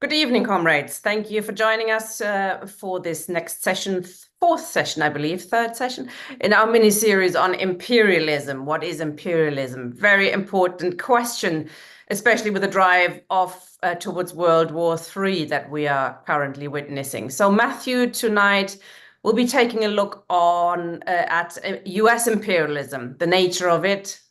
Good evening, comrades. Thank you for joining us for this next session, fourth session, I believe, third session, in our mini-series on imperialism. What is imperialism? Very important question, especially with the drive towards World War III that we are currently witnessing. So Matthew, tonight, we'll be taking a look at US imperialism, the nature of it,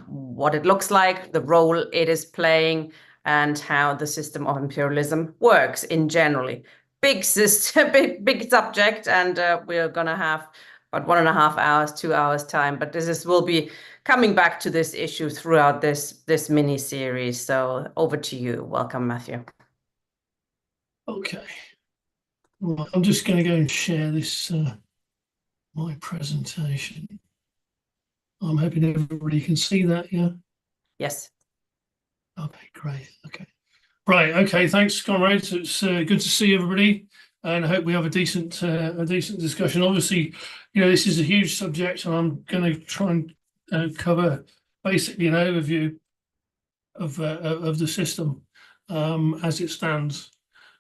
what it looks like, the role it is playing, and how the system of imperialism works in generally. Big subject, and we're gonna have about 1.5 hours, 2 hours time, but we'll be coming back to this issue throughout this mini series. So over to you. Welcome, Matthew. Okay. Well, I'm just going to go and share this my presentation. I'm hoping everybody can see that, yeah? Yes. Okay, great. Okay. Right. Okay. Thanks, comrades. It's good to see everybody, and I hope we have a decent discussion. Obviously, this is a huge subject, and I'm going to try and cover basically an overview of the system as it stands.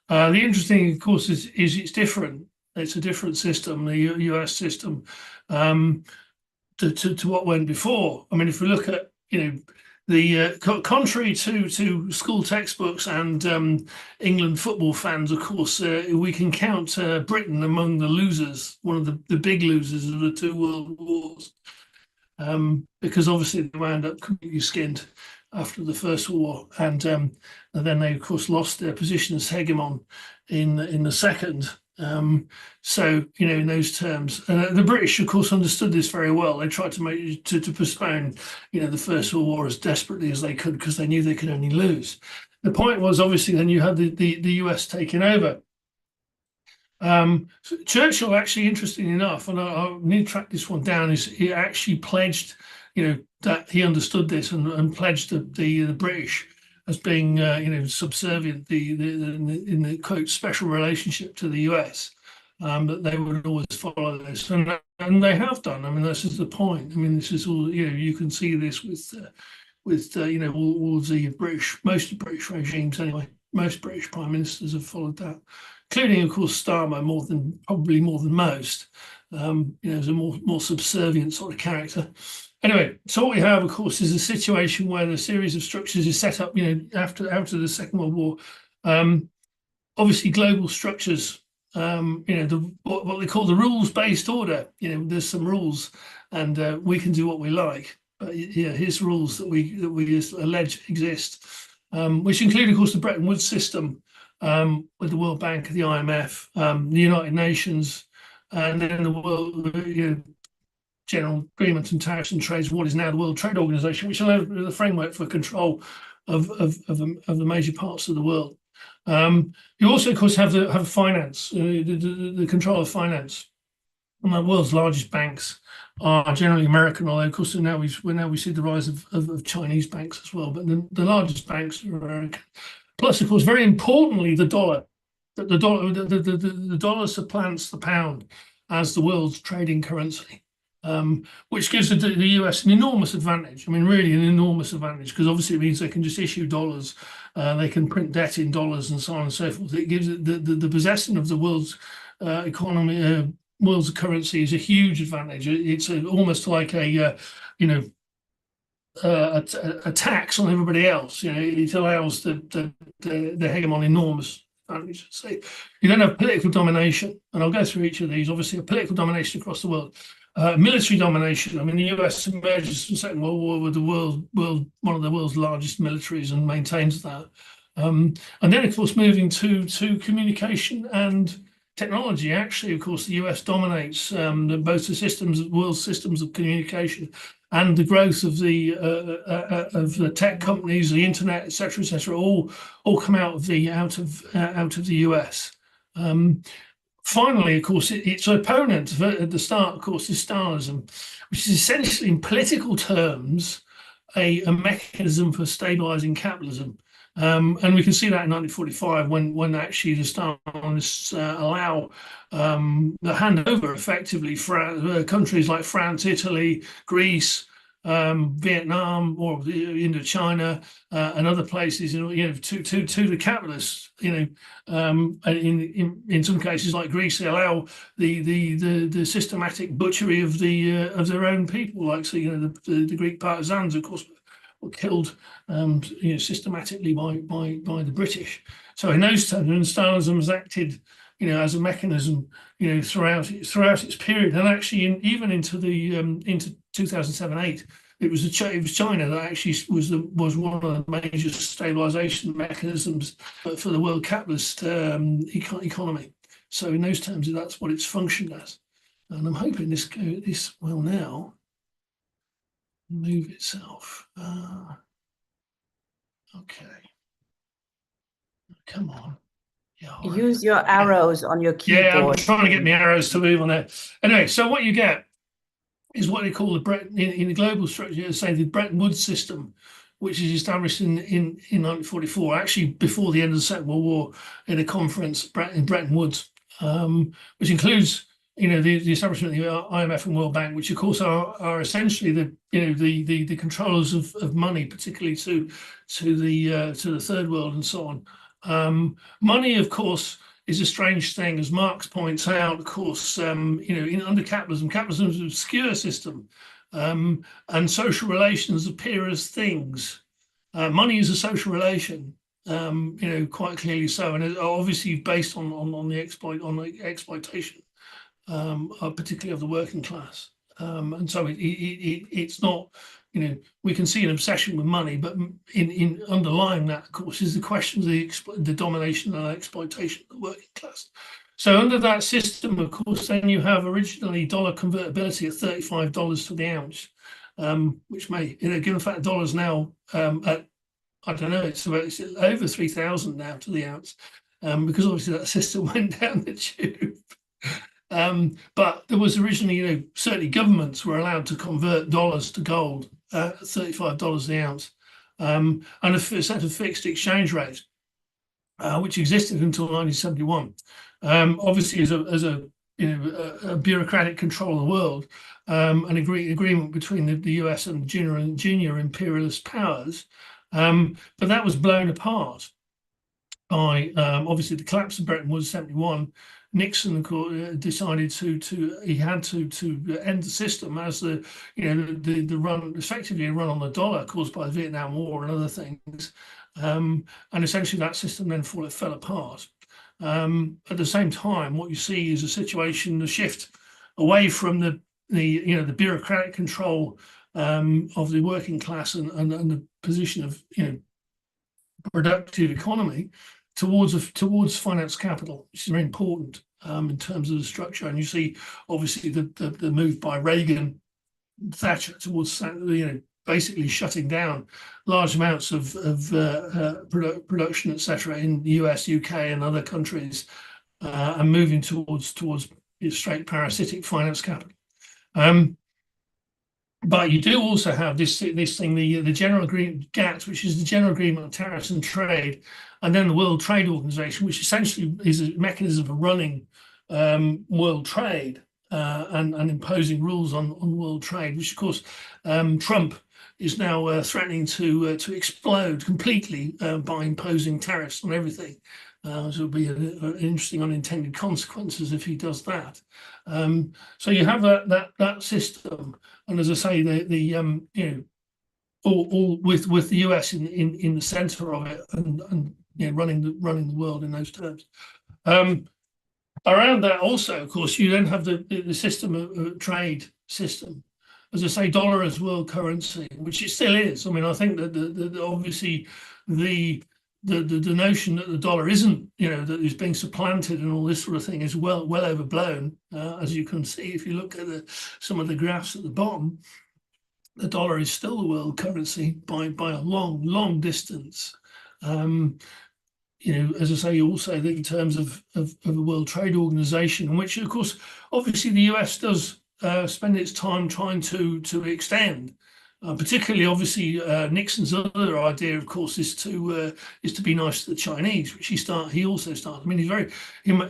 The interesting, of course, is it's different. It's a different system, the US system, to what went before. I mean, if we look at the contrary to school textbooks and England football fans, of course, we can count Britain among the losers, one of the big losers of the two world wars, because obviously they wound up completely skinned after the First War, and then they, of course, lost their position as hegemon in the Second. So, in those terms, the British, of course, understood this very well. They tried to postpone, the First World War as desperately as they could because they knew they could only lose. The point was, obviously, then you had the US taking over. So Churchill, actually, interestingly enough, and I need to track this one down, is he actually pledged, that he understood this and pledged the British as being, subservient, in the quote special relationship to the US, that they would always follow this, and they have done. I mean, this is the point. I mean, this is all. You can see this with all the British, most of the British regimes anyway. Most British prime ministers have followed that, including, of course, Starmer probably more than most. As a more subservient sort of character. Anyway, so what we have, of course, is a situation where the series of structures is set up, after the Second World War. Obviously, global structures. What they call the rules-based order. There's some rules, and we can do what we like. But here's rules that we allege exist, which include, of course, the Bretton Woods system, with the World Bank, the IMF, the United Nations, and then the World General Agreement on Tariffs and Trades, what is now the World Trade Organization, which allows the framework for control of the major parts of the world. You also, of course, have finance, the control of finance. And the world's largest banks are generally American, although, of course, now we see the rise of Chinese banks as well. But the largest banks are American. Plus, of course, very importantly, the dollar. The dollar supplants the pound as the world's trading currency, which gives the US an enormous advantage. I mean, really an enormous advantage, because obviously it means they can just issue dollars, they can print debt in dollars, and so on and so forth. It gives the possession of the world's economy, world's currency, is a huge advantage. It's almost like a tax on everybody else. It allows the hegemon enormous advantage. So you then have political domination, and I'll go through each of these. Obviously, a political domination across the world. Military domination. I mean, the US emerges from the Second World War with one of the world's largest militaries and maintains that. And then, of course, moving to communication and technology. Actually, of course, the US dominates both the world's systems of communication and the growth of the tech companies, the internet, etc., all come out of the US. Finally, of course, its opponent at the start, of course, is Stalinism, which is essentially, in political terms, a mechanism for stabilizing capitalism. And we can see that in 1945 when actually the Stalinists allow the handover, effectively, for countries like France, Italy, Greece, Vietnam or Indochina and other places, to the capitalists. In some cases like Greece, they allow the systematic butchery of their own people, like the Greek partisans, of course, were killed systematically by the British. So in those terms, when Stalinism has acted as a mechanism throughout its period, and actually even into 2007-8, it was China that actually was one of the major stabilization mechanisms for the world capitalist economy. So in those terms, that's what it's functioned as. And I'm hoping this will now move itself. Okay. Come on. Yeah, Use your arrows on your keyboard. Yeah, I'm trying to get my arrows to move on there. Anyway, so what you get is what they call in the global structure, say the Bretton Woods system, which is established in 1944, actually before the end of the Second World War, in a conference in Bretton Woods, which includes the establishment of the IMF and World Bank, which of course are essentially the controllers of money, particularly to the third world and so on. Money, of course, is a strange thing, as Marx points out. Of course, under capitalism is an obscure system, and social relations appear as things. Money is a social relation, quite clearly so, and obviously based on the exploitation, particularly of the working class. And so it's not, we can see an obsession with money, but in underlying that, of course, is the question of the domination and exploitation of the working class. So under that system, of course, then you have originally dollar convertibility at $35 to the ounce, which may, given the fact dollars now at, I don't know, it's over 3,000 now to the ounce, because obviously that system went down the tube. But there was originally, certainly governments were allowed to convert dollars to gold at $35 the ounce, and a set of fixed exchange rate, which existed until 1971. Obviously, as a bureaucratic control of the world, an agreement between the US and junior imperialist powers, but that was blown apart by obviously the collapse of Bretton Woods '71. Nixon decided he had to end the system as the run, effectively a run on the dollar caused by the Vietnam War and other things, and essentially that system then fell apart. At the same time, what you see is a situation, a shift away from the bureaucratic control of the working class and the position of productive economy towards finance capital, which is very important in terms of the structure. And you see, obviously, the move by Reagan, Thatcher towards basically shutting down large amounts of production, etc., in the US, UK, and other countries, and moving towards straight parasitic finance capital. But you do also have this thing, the General Agreement, GATT, which is the General Agreement on Tariffs and Trade, and then the World Trade Organization, which essentially is a mechanism for running world trade and imposing rules on world trade, which of course Trump is now threatening to explode completely by imposing tariffs on everything. So it'll be an interesting unintended consequences if he does that. So you have that system, and as I say, all with the US in the centre of it, and running the world in those terms. Around that also, of course, you then have the system of trade system. As I say, dollar as world currency, which it still is. I mean, I think that obviously the notion that the dollar isn't, that is being supplanted and all this sort of thing is well overblown. As you can see, if you look at some of the graphs at the bottom, the dollar is still the world currency by a long distance. As I say, also in terms of the World Trade Organization, which of course, obviously the US does spend its time trying to extend. Particularly, obviously, Nixon's other idea, of course, is to be nice to the Chinese, which he also started. I mean, he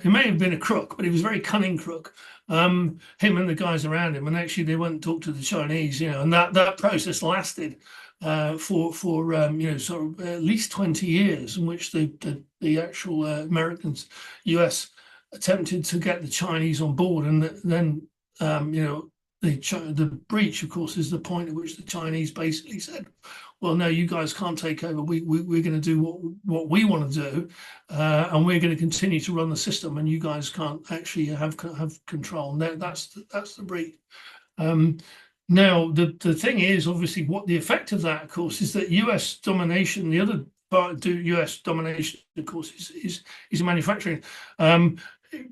may have been a crook, but he was a very cunning crook, him and the guys around him, and actually they went and talked to the Chinese, and that process lasted for sort of at least 20 years, in which the actual Americans, US, attempted to get the Chinese on board, and then the breach, of course, is the point at which the Chinese basically said, well, no, you guys can't take over. We're going to do what we want to do, and we're going to continue to run the system, and you guys can't actually have control. No, that's the breach. Now, the thing is, obviously, what the effect of that, of course, is that US domination, the other part of US domination, of course, is manufacturing.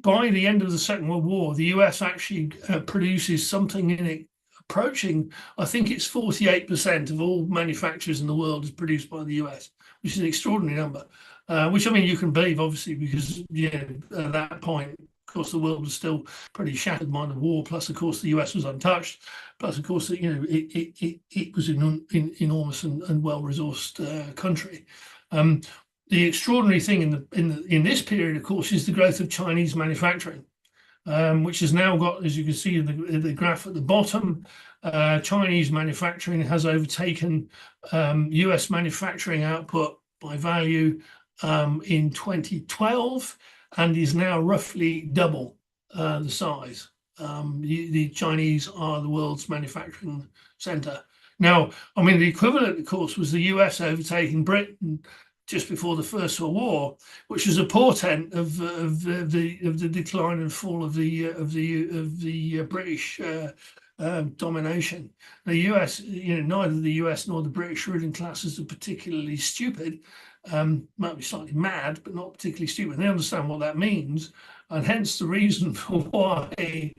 By the end of the Second World War, the US actually produces something in it approaching, I think it's 48% of all manufacturers in the world is produced by the US, which is an extraordinary number, which, I mean, you can believe, obviously, because at that point, of course, the world was still pretty shattered by the war. Plus, of course, the US was untouched. Plus, of course, it was an enormous and well-resourced country. The extraordinary thing in this period, of course, is the growth of Chinese manufacturing, which has now got, as you can see in the graph at the bottom, Chinese manufacturing has overtaken US manufacturing output by value in 2012, and is now roughly double the size. The Chinese are the world's manufacturing center. Now, I mean, the equivalent, of course, was the US overtaking Britain just before the First World War, which is a portent of the decline and fall of the British domination. The US, neither the US nor the British ruling classes are particularly stupid. Might be slightly mad, but not particularly stupid. They understand what that means, and hence the reason for why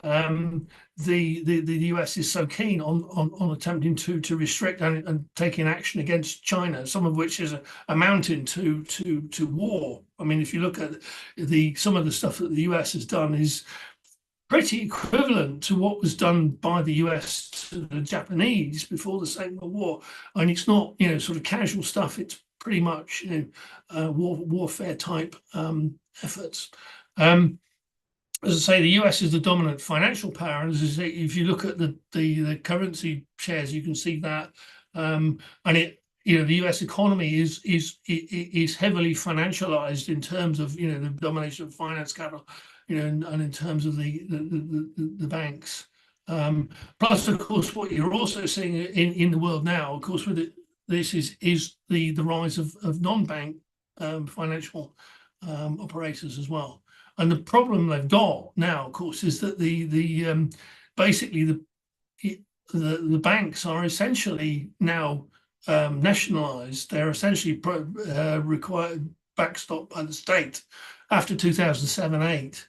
the US is so keen on attempting to restrict and taking action against China, some of which is amounting to war. I mean, if you look at some of the stuff that the US has done is pretty equivalent to what was done by the US to the Japanese before the Second World War, and it's not sort of casual stuff. It's pretty much warfare type efforts. As I say, the US is the dominant financial power, and as I say, if you look at the currency shares, you can see that, and the US economy is heavily financialized in terms of the domination of finance capital, and in terms of the banks. Plus, of course, what you're also seeing in the world now, of course, with this is the rise of non-bank financial operators as well. And the problem they've got now, of course, is that basically the banks are essentially now nationalized. They're essentially required backstop by the state after 2007-8.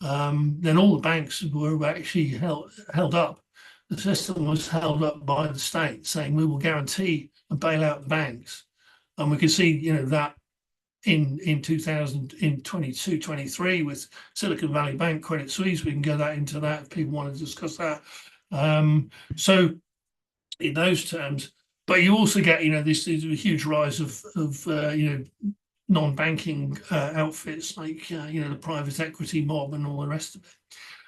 Then all the banks were actually held up. The system was held up by the state, saying we will guarantee and bail out the banks. And we can see that in 2022-23 with Silicon Valley Bank, Credit Suisse. We can go into that if people want to discuss that. So in those terms, but you also get this is a huge rise of non-banking outfits like the private equity mob and all the rest of it.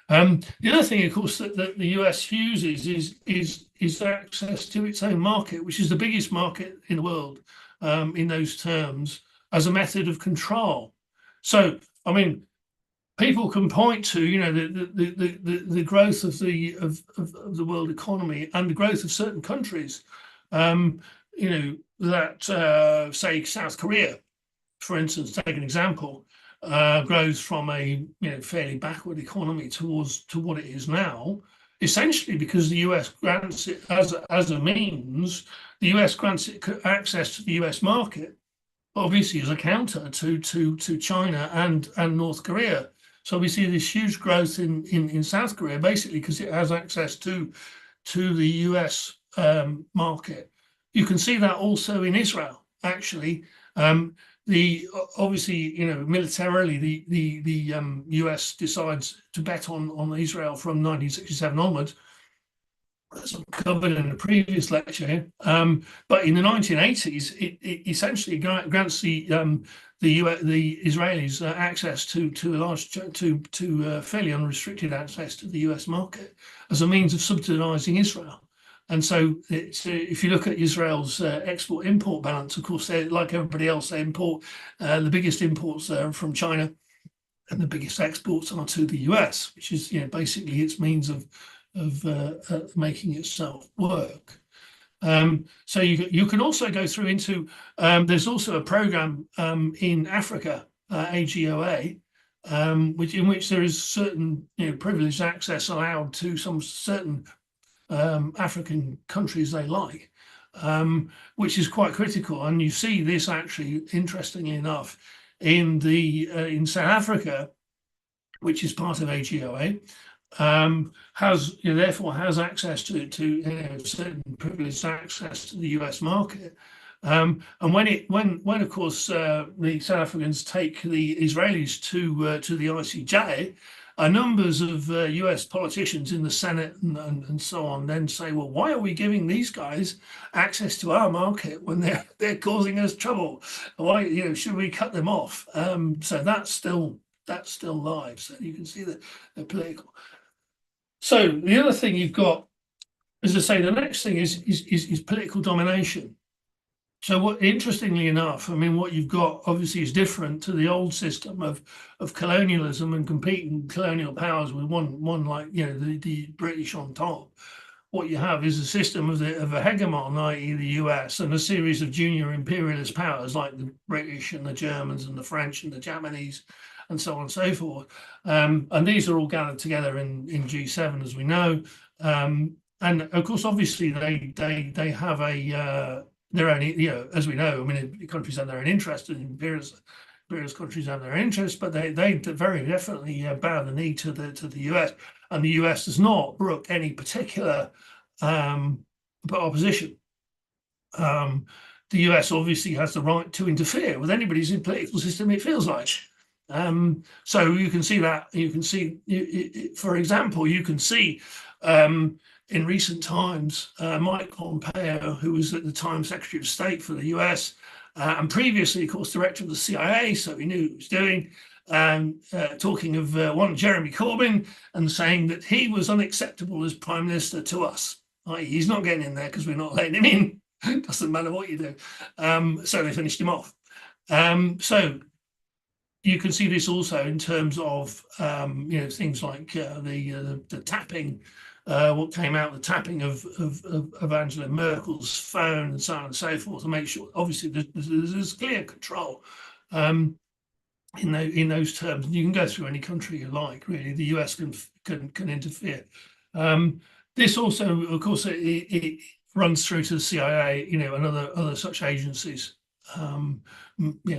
The other thing, of course, that the US uses is access to its own market, which is the biggest market in the world in those terms, as a method of control. So, I mean, people can point to the growth of the world economy and the growth of certain countries. That say South Korea, for instance, take an example, grows from a fairly backward economy to what it is now, essentially because the US grants it as a means. The US grants it access to the US market, obviously as a counter to China and North Korea. So we see this huge growth in South Korea, basically because it has access to the US market. You can see that also in Israel, actually. Obviously, militarily, the US decides to bet on Israel from 1967 onwards. as I've covered in a previous lecture. But in the 1980s, it essentially grants the Israelis access to fairly unrestricted access to the US market as a means of subsidizing Israel. And so if you look at Israel's export-import balance, of course, like everybody else, they import the biggest imports are from China, and the biggest exports are to the US, which is basically its means of making itself work. So you can also go through into there's also a program in Africa, AGOA, in which there is certain privileged access allowed to some certain African countries they like, which is quite critical. And you see this actually, interestingly enough, in South Africa, which is part of AGOA, therefore has access to certain privileged access to the US market. And when of course the South Africans take the Israelis to the ICJ, numbers of US politicians in the Senate and so on then say, well, why are we giving these guys access to our market when they're causing us trouble? Why should we cut them off? So that's still live. So you can see that they're political. So the other thing you've got, as I say, the next thing is political domination. So interestingly enough, I mean, what you've got obviously is different to the old system of colonialism and competing colonial powers with one like the British on top. What you have is a system of a hegemon, i.e. the US, and a series of junior imperialist powers like the British and the Germans and the French and the Japanese, and so on and so forth. And these are all gathered together in G7, as we know. And of course, obviously, they have their own, as we know, I mean, countries have their own interest, and imperialist countries have their own interest, but they very definitely bow the knee to the US, and the US does not brook any particular opposition. The US obviously has the right to interfere with anybody's political system it feels like. So you can see that. You can see, for example, you can see in recent times, Mike Pompeo, who was at the time Secretary of State for the US, and previously, of course, director of the CIA, so he knew what he was doing, talking of one Jeremy Corbyn and saying that he was unacceptable as Prime Minister to us. He's not getting in there because we're not letting him in. Doesn't matter what you do. So they finished him off. So you can see this also in terms of things like the tapping. What came out, the tapping of Angela Merkel's phone and so on and so forth, to make sure, obviously, there's clear control in those terms. You can go through any country you like, really. The US can interfere. This also, of course, it runs through to the CIA, and other such agencies.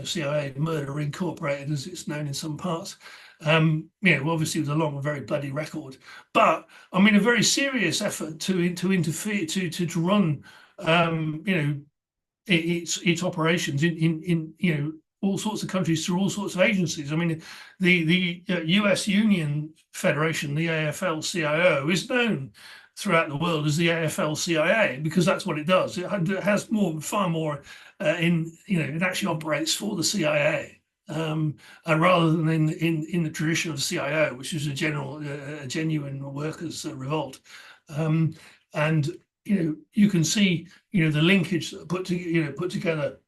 CIA, Murder Incorporated, as it's known in some parts. Obviously with a long and very bloody record, but I mean a very serious effort to interfere, to run, its operations in all sorts of countries through all sorts of agencies. I mean, the US Union Federation, the AFL-CIO, is known throughout the world as the AFL-CIA because that's what it does. It has far more it actually operates for the CIA. Rather than in the tradition of CIO, which is a genuine workers' revolt, and you can see the linkage that put together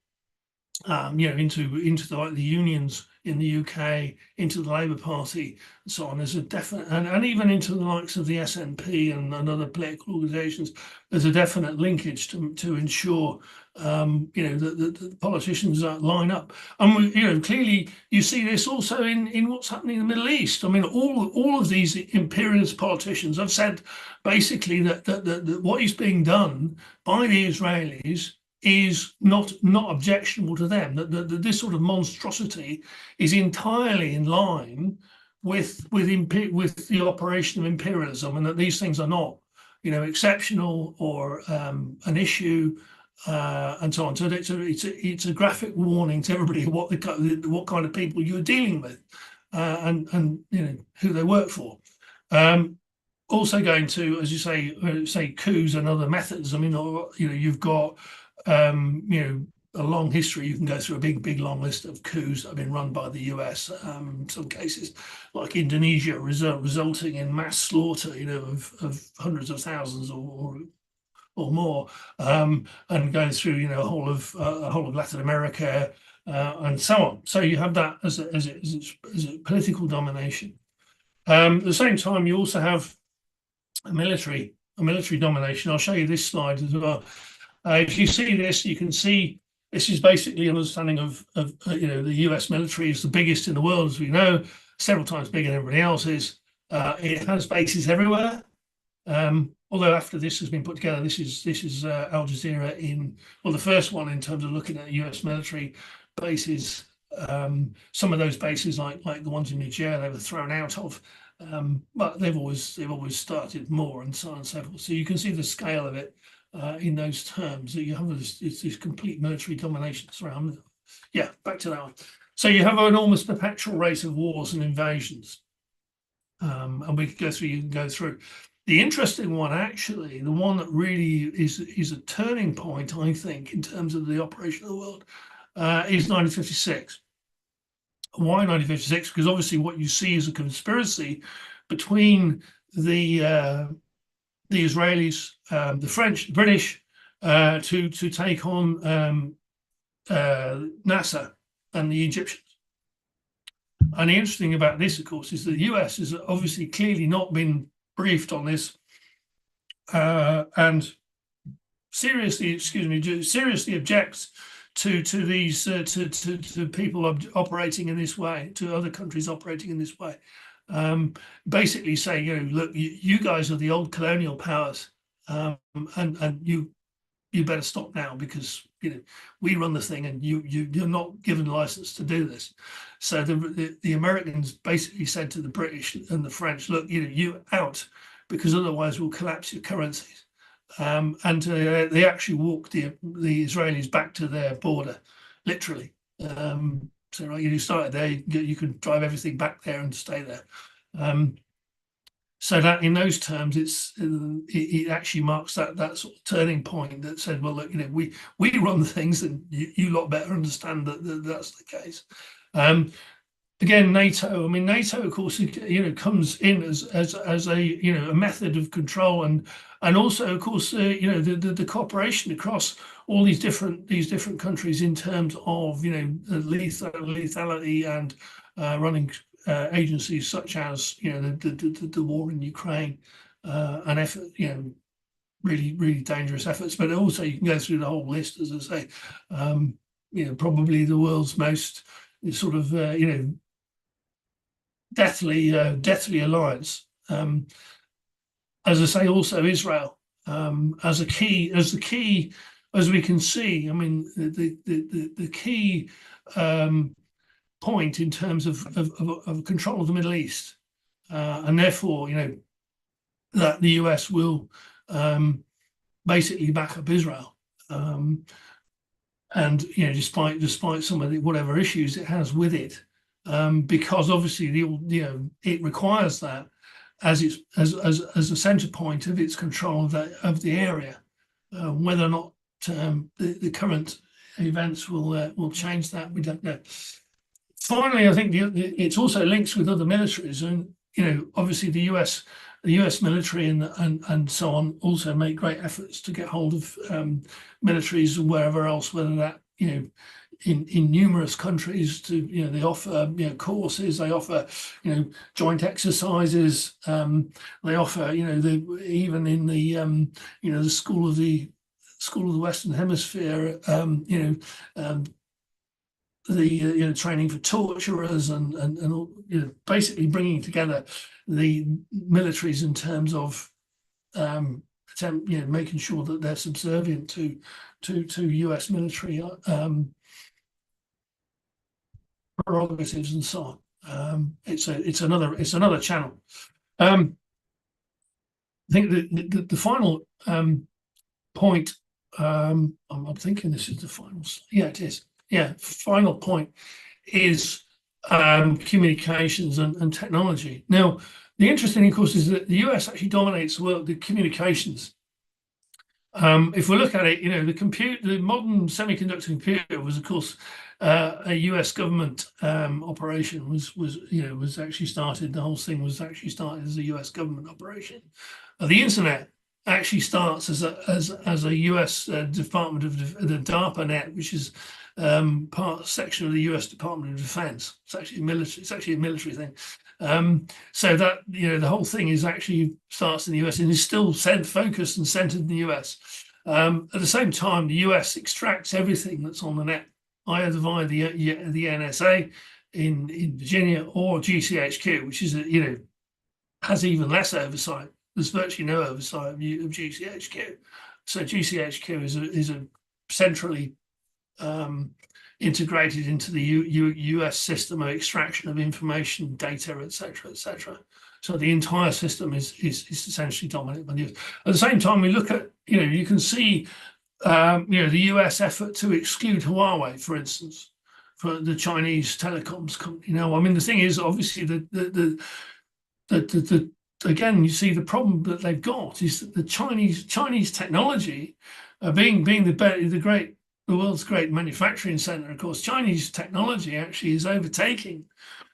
into the unions in the UK, into the Labour Party, and so on. There's a definite, and even into the likes of the SNP and other political organisations. There's a definite linkage to ensure that the politicians line up. And clearly you see this also in what's happening in the Middle East. I mean, all of these imperialist politicians have said basically that what is being done by the Israelis is not objectionable to them. That this sort of monstrosity is entirely in line with the operation of imperialism, and that these things are not, exceptional or an issue, and so on. So it's a graphic warning to everybody what kind of people you're dealing with, and who they work for. also going to, as you say coups and other methods. I mean, you've got a long history. You can go through a big long list of coups that have been run by the US. Some cases like Indonesia resulting in mass slaughter, of hundreds of thousands or more, and going through a whole of Latin America and so on. So you have that as a political domination. At the same time, you also have a military domination. I'll show you this slide as well. If you see this, you can see this is basically an understanding of the US military is the biggest in the world, as we know, several times bigger than everybody else's. It has bases everywhere. Although after this has been put together, this is Al Jazeera the first one in terms of looking at US military bases. Some of those bases, like the ones in Niger, they were thrown out of, but they've always started more, and so on and so forth. So you can see the scale of it in those terms. That you have this complete military domination around. Yeah, back to that one. So you have an almost perpetual rate of wars and invasions, and we could go through. You can go through. The interesting one, actually, the one that really is a turning point, I think, in terms of the operation of the world, is 1956. Why 1956? Because obviously what you see is a conspiracy between the Israelis, the French, the British, to take on Nasser and the Egyptians. And the interesting thing about this, of course, is that the US has obviously clearly not been briefed on this, and seriously objects to these to people operating in this way, to other countries operating in this way. Basically saying, look, you guys are the old colonial powers, and you better stop now, because we run the thing, and you're not given license to do this. So the Americans basically said to the British and the French, look, you out, because otherwise we'll collapse your currencies. And they actually walked the Israelis back to their border, literally. So right, you started there, you can drive everything back there and stay there. So that in those terms, it actually marks that sort of turning point that said, well, look, we run the things, and you lot better understand that that's the case. Again, NATO. I mean, NATO, of course, comes in as a method of control, and also, of course, the cooperation across all these different countries in terms of lethality and running agencies such as the war in Ukraine, and effort, really dangerous efforts. But also you can go through the whole list, as I say. Probably the world's most sort of deathly alliance. As I say, also Israel as the key, as we can see. I mean, the key point in terms of control of the Middle East, and therefore, that the US will basically back up Israel, and despite some of the whatever issues it has with it, because obviously it requires that as a center point of its control of the area. Whether or not the current events will change that, we don't know. Finally, I think it's also links with other militaries, and obviously the US military and so on also make great efforts to get hold of militaries and wherever else, whether that in numerous countries. To they offer courses, they offer joint exercises, they offer even in the the school of the Western Hemisphere, the training for torturers and basically bringing together the militaries in terms of making sure that they're subservient to US military prerogatives and so on. It's another channel. I think the final point. I'm thinking this is the final. Yeah, it is. Yeah, final point is communications and technology. Now, the interesting thing, of course, is that the US actually dominates the world, the communications. If we look at it, the modern semiconductor computer was, of course, a US government operation. Was actually started. The whole thing was actually started as a US government operation. The internet actually starts as a US Department of the DARPA net, which is section of the US Department of Defense. It's actually military. It's actually a military thing. So that the whole thing is actually starts in the US and is still focused and centered in the US. At the same time, the US extracts everything that's on the net, either via the NSA in Virginia or GCHQ, which is has even less oversight. There's virtually no oversight of GCHQ. So GCHQ is a centrally integrated into the US system of extraction of information, data, etc., etc. So the entire system is essentially dominated by the US. At the same time, we look at you can see the US effort to exclude Huawei, for instance, for the Chinese telecoms company. I mean, the thing is, obviously, again, you see the problem that they've got is that the Chinese technology, being the world's great manufacturing center, of course, Chinese technology actually is overtaking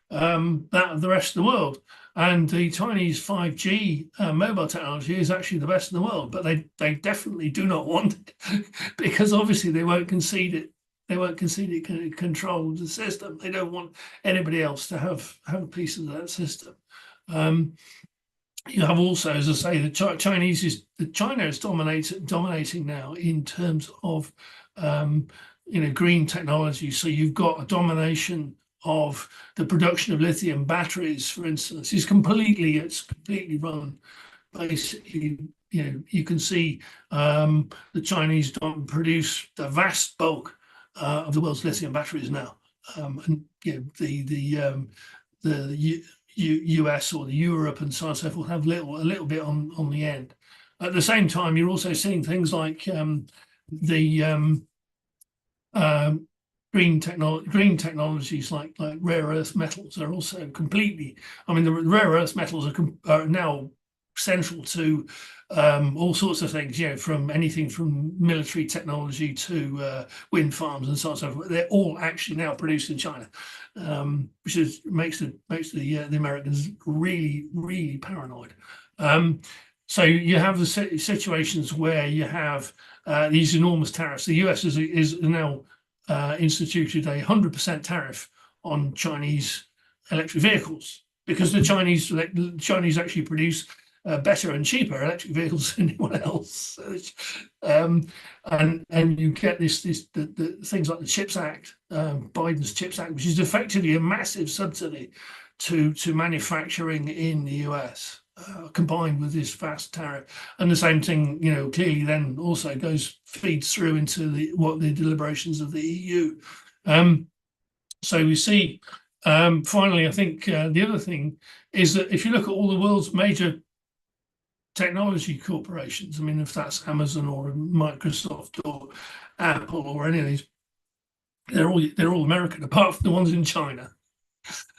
that of the rest of the world. And the Chinese 5G mobile technology is actually the best in the world, but they definitely do not want it because obviously they won't concede it. They won't concede it control the system. They don't want anybody else to have a piece of that system. You have also, as I say, China is dominating now in terms of green technology. So you've got a domination of the production of lithium batteries, for instance. It's completely run. Basically, you can see the Chinese don't produce the vast bulk of the world's lithium batteries now, and the US or the Europe and so on and so forth have a little bit on the end. At the same time, you're also seeing things like the green technologies like rare earth metals are also completely. I mean, the rare earth metals are now central to all sorts of things. From anything from military technology to wind farms and so on and so forth. They're all actually now produced in China, which makes the Americans really, really paranoid. So you have the situations where you have these enormous tariffs. The US is now instituted a 100% tariff on Chinese electric vehicles because the Chinese actually produce better and cheaper electric vehicles than anyone else. And you get the things like the CHIPS Act, Biden's CHIPS Act, which is effectively a massive subsidy to manufacturing in the US. Combined with this vast tariff, and the same thing, clearly then also feeds through into the deliberations of the EU. So we see, finally, I think the other thing is that if you look at all the world's major technology corporations, I mean, if that's Amazon or Microsoft or Apple or any of these, they're all American, apart from the ones in China.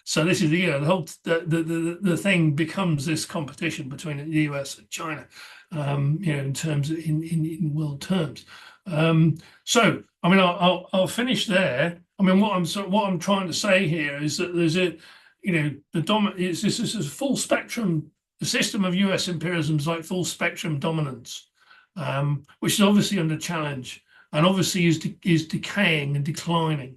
So this is the whole the thing becomes this competition between the US and China, in terms of, in world terms. So I mean, I'll finish there. I mean, what I'm trying to say here is that there's this is a full spectrum. The system of US imperialism is like full spectrum dominance, which is obviously under challenge and obviously is decaying and declining.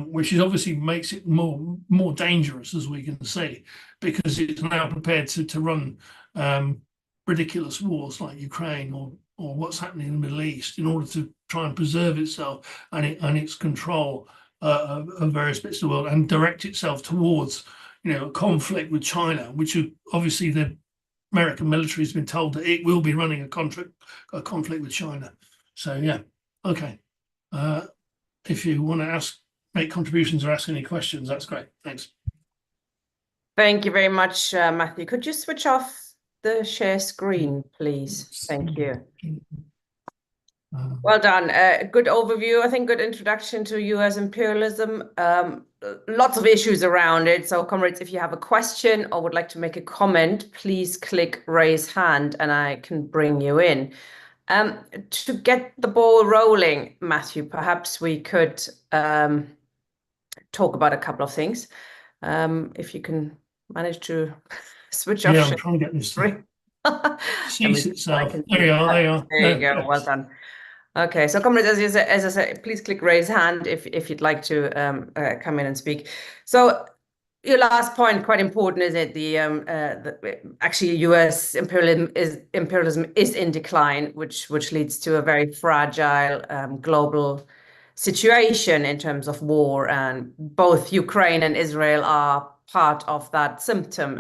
Which is obviously makes it more dangerous, as we can see, because it's now prepared to run ridiculous wars like Ukraine or what's happening in the Middle East in order to try and preserve itself and its control of various bits of the world and direct itself towards a conflict with China, which obviously the American military has been told that it will be running a conflict with China. So yeah, okay. If you want to make contributions or ask any questions, that's great. Thanks. Thank you very much, Matthew. Could you switch off the share screen, please? Thank you. Well done. Good overview. I think good introduction to US imperialism. Lots of issues around it. So, comrades, if you have a question or would like to make a comment, please click raise hand and I can bring you in. To get the ball rolling, Matthew, perhaps we could talk about a couple of things. If you can manage to switch off. Yeah, I'm trying to get this to cease itself. There you are. There you are. There you go. Well done. Okay, so comrades, as I said, please click raise hand if you'd like to come in and speak. So your last point, quite important, is it? Actually, U.S. imperialism is in decline, which leads to a very fragile global situation in terms of war, and both Ukraine and Israel are part of that symptom.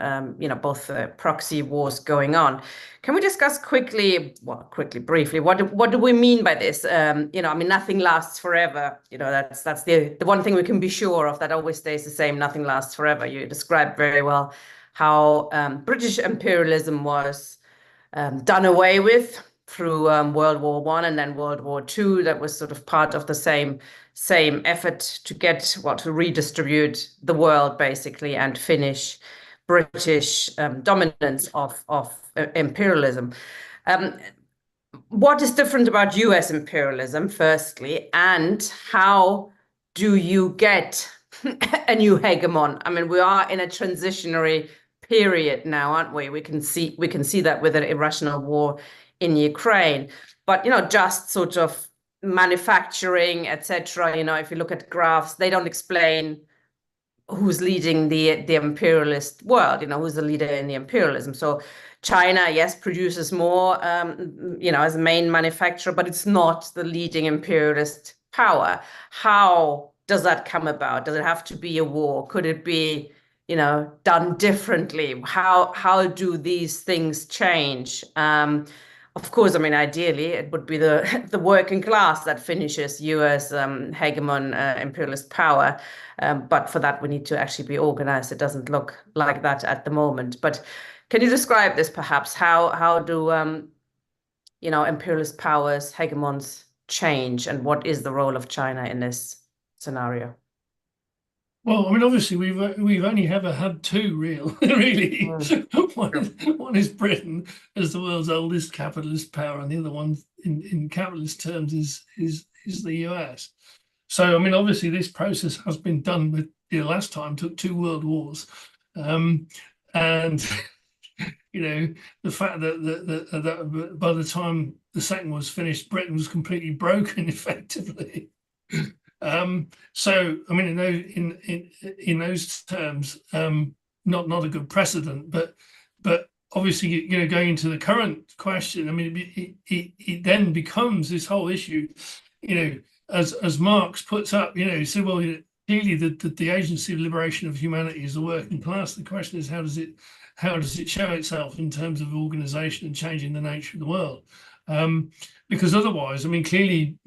Both proxy wars going on. Can we discuss briefly, what do we mean by this? Nothing lasts forever. That's the one thing we can be sure of, that always stays the same. Nothing lasts forever. You described very well how British imperialism was done away with through World War I and then World War II. That was sort of part of the same effort to redistribute the world, basically, and finish British dominance of imperialism. What is different about US imperialism, firstly, and how do you get a new hegemon? I mean, we are in a transitionary period now, aren't we? We can see that with an irrational war in Ukraine, but just sort of manufacturing, etc. If you look at graphs, they don't explain who's leading the imperialist world, who's the leader in the imperialism. So China, yes, produces more, as a main manufacturer, but it's not the leading imperialist power. How does that come about? Does it have to be a war? Could it be, done differently? How do these things change? Of course, ideally, it would be the working class that finishes US hegemon imperialist power. But for that, we need to actually be organized. It doesn't look like that at the moment. But can you describe this, perhaps? How do imperialist powers, hegemons change, and what is the role of China in this scenario? Well, obviously, we've only ever had two really. One is Britain as the world's oldest capitalist power, and the other one, in capitalist terms, is the US. So, obviously, this process has been done with, last time took 2 world wars, and the fact that by the time the second was finished, Britain was completely broken, effectively. So, in those terms, not a good precedent, but obviously, going into the current question, it then becomes this whole issue, as Marx puts up, he said, well, clearly the agency of liberation of humanity is the working class. The question is, how does it show itself in terms of organization and changing the nature of the world? Because otherwise, clearly,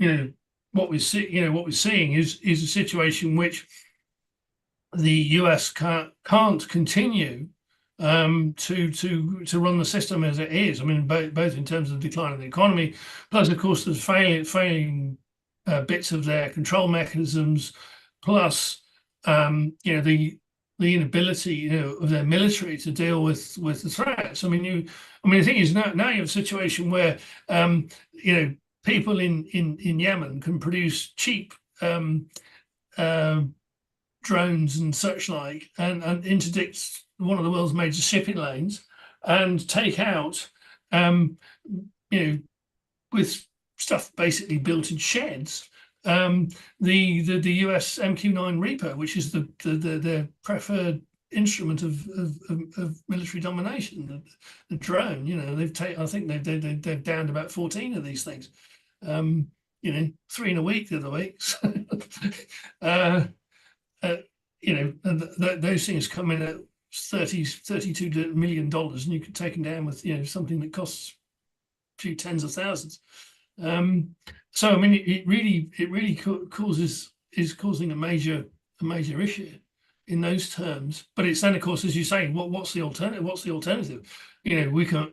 what we're seeing is a situation which the US can't continue to run the system as it is. Both in terms of the decline of the economy, plus, of course, there's failing bits of their control mechanisms, plus the inability of their military to deal with the threats. The thing is, now you have a situation where people in Yemen can produce cheap drones and such like, and interdict one of the world's major shipping lanes, and take out, with stuff basically built in sheds, the US MQ-9 Reaper, which is the preferred instrument of military domination, the drone. I think they've downed about 14 of these things. 3 in a week the other weeks. Those things come in at $32 million, and you could take them down with something that costs a few tens of thousands. So it really is causing a major issue in those terms. But it's then, of course, as you say, what's the alternative? We can't.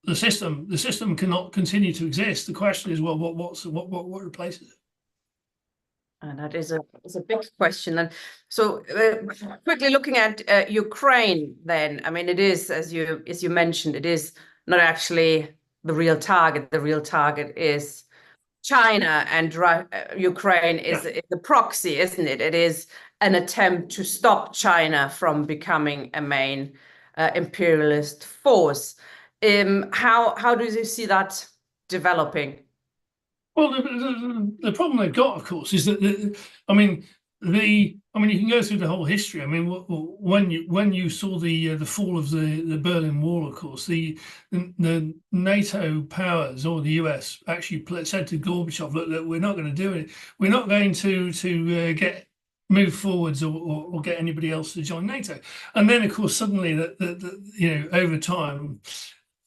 the system cannot continue to exist. The question is, well, what replaces it? And that is a big question. And so quickly looking at Ukraine, then, I mean, it is, as you mentioned, it is not actually the real target. The real target is China, and Ukraine is the proxy, isn't it? It is an attempt to stop China from becoming a main imperialist force. How do you see that developing? Well, the problem they've got, of course, is that you can go through the whole history. I mean, when you saw the fall of the Berlin Wall, of course, the NATO powers or the US actually said to Gorbachev, "Look, we're not going to do it. We're not going to get move forwards or get anybody else to join NATO." And then, of course, suddenly over time,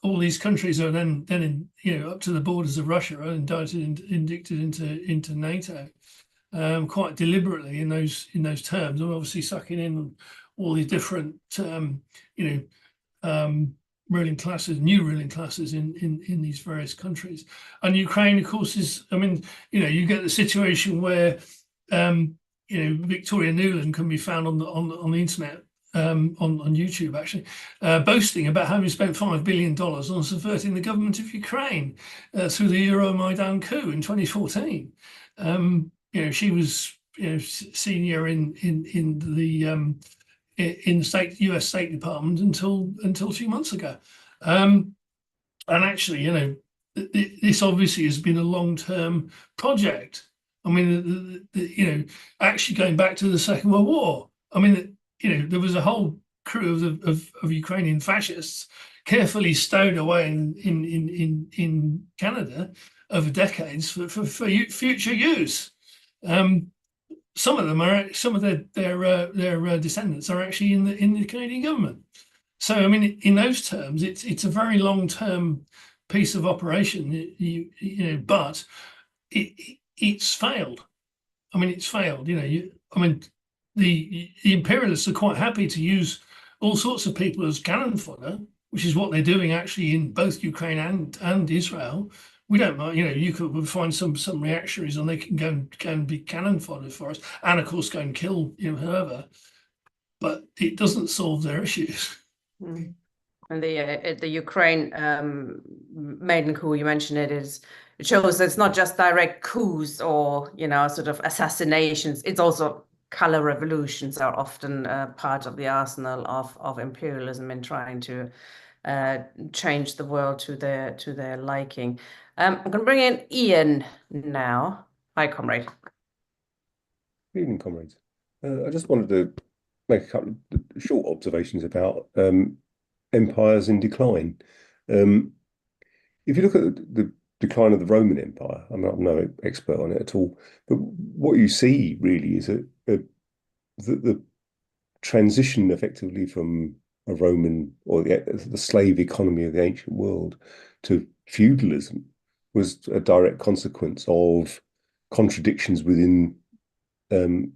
all these countries are then up to the borders of Russia are indicted into NATO quite deliberately in those terms, and obviously sucking in all these different ruling classes, new ruling classes in these various countries. And Ukraine, of course, is, I mean, you get the situation where Victoria Nuland can be found on the internet. On YouTube, actually, boasting about having spent $5 billion on subverting the government of Ukraine through the Euromaidan coup in 2014. She was senior in the US State Department until a few months ago, and actually, this obviously has been a long-term project. I mean, actually going back to the Second World War. I mean. There was a whole crew of Ukrainian fascists carefully stowed away in Canada over decades for future use. Some of their descendants are actually in the Canadian government. So I mean, in those terms, it's a very long-term piece of operation. But it's failed. I mean, it's failed. The imperialists are quite happy to use all sorts of people as cannon fodder, which is what they're doing actually in both Ukraine and Israel. We don't mind, you could find some reactionaries and they can go and be cannon fodder for us, and of course go and kill whoever. But it doesn't solve their issues. Mm. And the Ukraine maiden coup, you mentioned it shows that it's not just direct coups or sort of assassinations. It's also color revolutions are often part of the arsenal of imperialism in trying to change the world to their liking. I'm going to bring in Ian now. Hi, comrade. Good evening, comrades. I just wanted to make a couple of short observations about empires in decline. If you look at the decline of the Roman Empire, I'm no expert on it at all, but what you see really is the transition effectively from a Roman or the slave economy of the ancient world to feudalism was a direct consequence of contradictions within the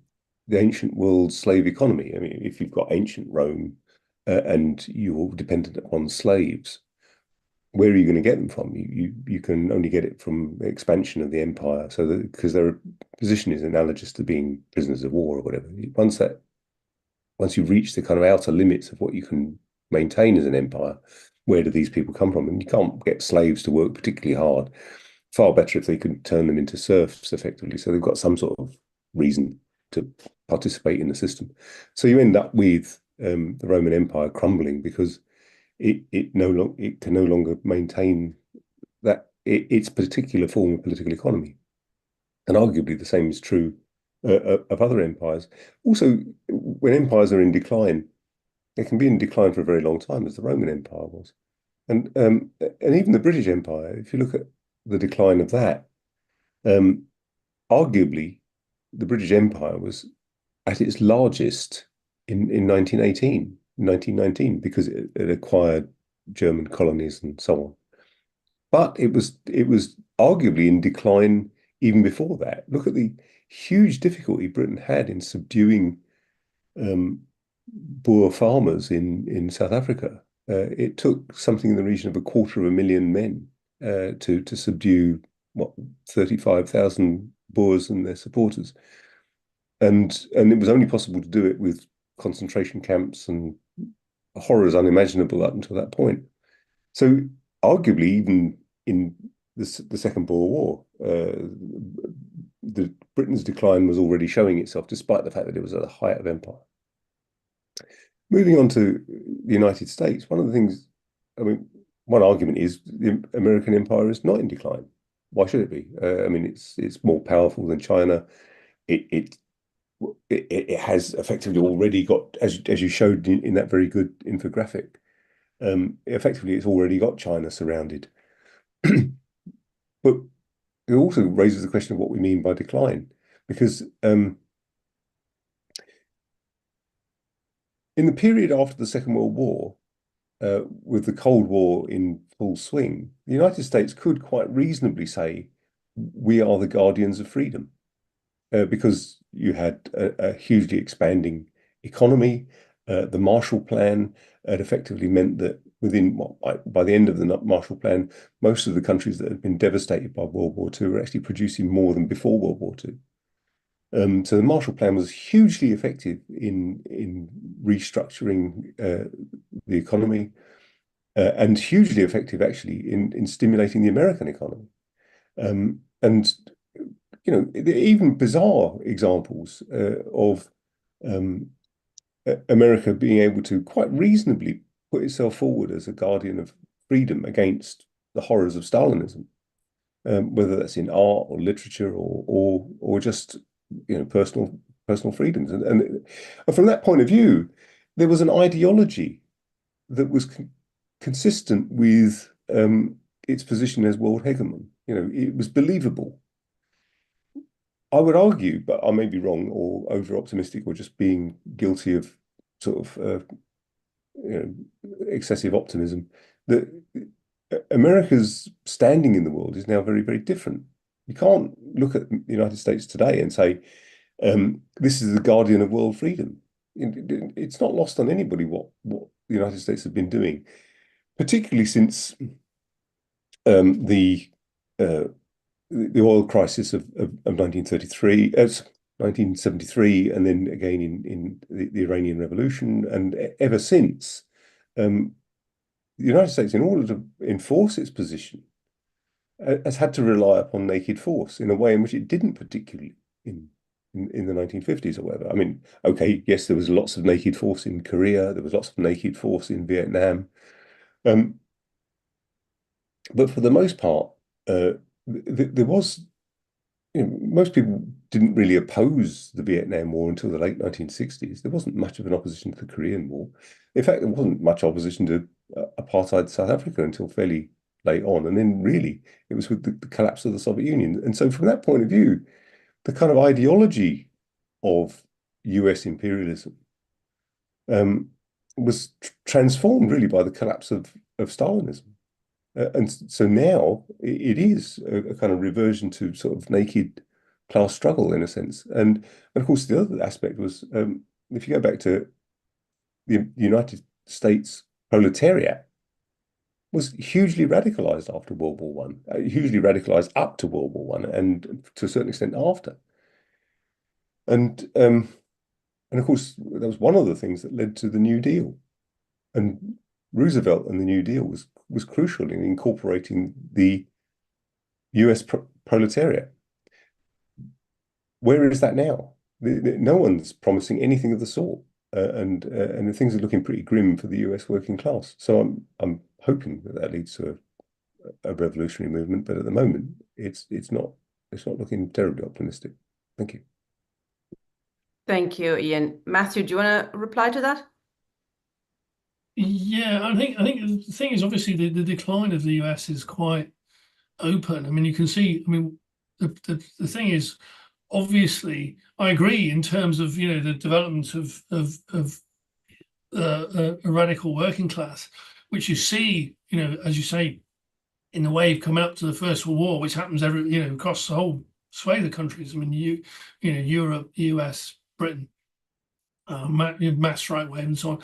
ancient world's slave economy. I mean, if you've got ancient Rome and you're dependent upon slaves, where are you going to get them from? You can only get it from the expansion of the empire. So because their position is analogous to being prisoners of war or whatever. Once you reach the kind of outer limits of what you can maintain as an empire, where do these people come from? And you can't get slaves to work particularly hard. Far better if they could turn them into serfs effectively. So they've got some sort of reason to participate in the system. So you end up with the Roman Empire crumbling because it can no longer maintain that its particular form of political economy. And arguably the same is true of other empires. Also, when empires are in decline, they can be in decline for a very long time, as the Roman Empire was. And even the British Empire, if you look at the decline of that, arguably the British Empire was at its largest in 1919, because it acquired German colonies and so on. But it was arguably in decline even before that. Look at the huge difficulty Britain had in subduing Boer farmers in South Africa. It took something in the region of 250,000 men to subdue what 35,000 Boers and their supporters, and it was only possible to do it with concentration camps and horrors unimaginable up until that point. So arguably, even in the Second Boer War, Britain's decline was already showing itself, despite the fact that it was at the height of empire. Moving on to the United States, one of the things, I mean, one argument is the American empire is not in decline. Why should it be? I mean, it's more powerful than China. It has effectively already got, as you showed in that very good infographic, effectively it's already got China surrounded. But it also raises the question of what we mean by decline, because in the period after the Second World War, with the Cold War in full swing, the United States could quite reasonably say, we are the guardians of freedom, because you had a hugely expanding economy. The Marshall Plan had effectively meant that by the end of the Marshall Plan, most of the countries that had been devastated by World War II were actually producing more than before World War II. So the Marshall Plan was hugely effective in restructuring the economy, and hugely effective actually in stimulating the American economy. And you know, even bizarre examples of America being able to quite reasonably put itself forward as a guardian of freedom against the horrors of Stalinism, whether that's in art or literature or just, you know, personal freedoms. And from that point of view, there was an ideology that was consistent with its position as world hegemon. You know, it was believable. I would argue, but I may be wrong or over optimistic or just being guilty of sort of you know, excessive optimism, that America's standing in the world is now very, very different. You can't look at the United States today and say, this is the guardian of world freedom. It's not lost on anybody what the United States have been doing, particularly since the oil crisis of 1973, and then again in the Iranian Revolution, and ever since, the United States, in order to enforce its position, has had to rely upon naked force in a way in which it didn't particularly in the 1950s or whatever. I mean, okay, yes, there was lots of naked force in Korea, there was lots of naked force in Vietnam, but for the most part, there was, you know, most people didn't really oppose the Vietnam War until the late 1960s. There wasn't much of an opposition to the Korean War. In fact, there wasn't much opposition to apartheid South Africa until fairly late on. And then really, it was with the collapse of the Soviet Union. And so from that point of view, the kind of ideology of US imperialism was transformed really by the collapse of Stalinism. And so now it is a kind of reversion to sort of naked class struggle in a sense. And of course, the other aspect was, if you go back to the United States proletariat, was hugely radicalized after World War One, hugely radicalized up to World War One, and to a certain extent after. And of course, that was one of the things that led to the New Deal. And Roosevelt and the New Deal was crucial in incorporating the US proletariat. Where is that now? No one's promising anything of the sort, and things are looking pretty grim for the US working class. So I'm hoping that leads to a revolutionary movement, but at the moment it's not looking terribly optimistic. Thank you. Thank you, Ian. Matthew, do you want to reply to that? Yeah, I think the thing is, obviously the decline of the US is quite open. I mean, you can see, I mean, the thing is, obviously, I agree in terms of, you know, the development of a radical working class, which you see, you know, as you say, in the wave coming up to the First World War, which happens you know, across the whole swathe of countries. I mean, you know, Europe, US, Britain. mass right wave and so on,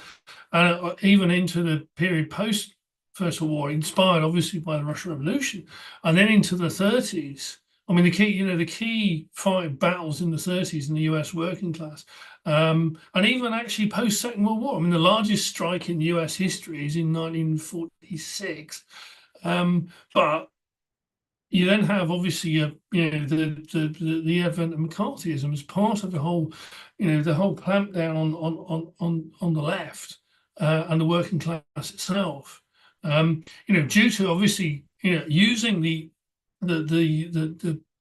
and even into the period post First World War, inspired obviously by the Russian Revolution, and then into the 30s. I mean, the key fight battles in the 30s in the US working class, and even actually post Second World War. I mean, the largest strike in US history is in 1946, but you then have obviously the advent of McCarthyism as part of the whole, the whole clampdown on the left and the working class itself. Due to obviously using the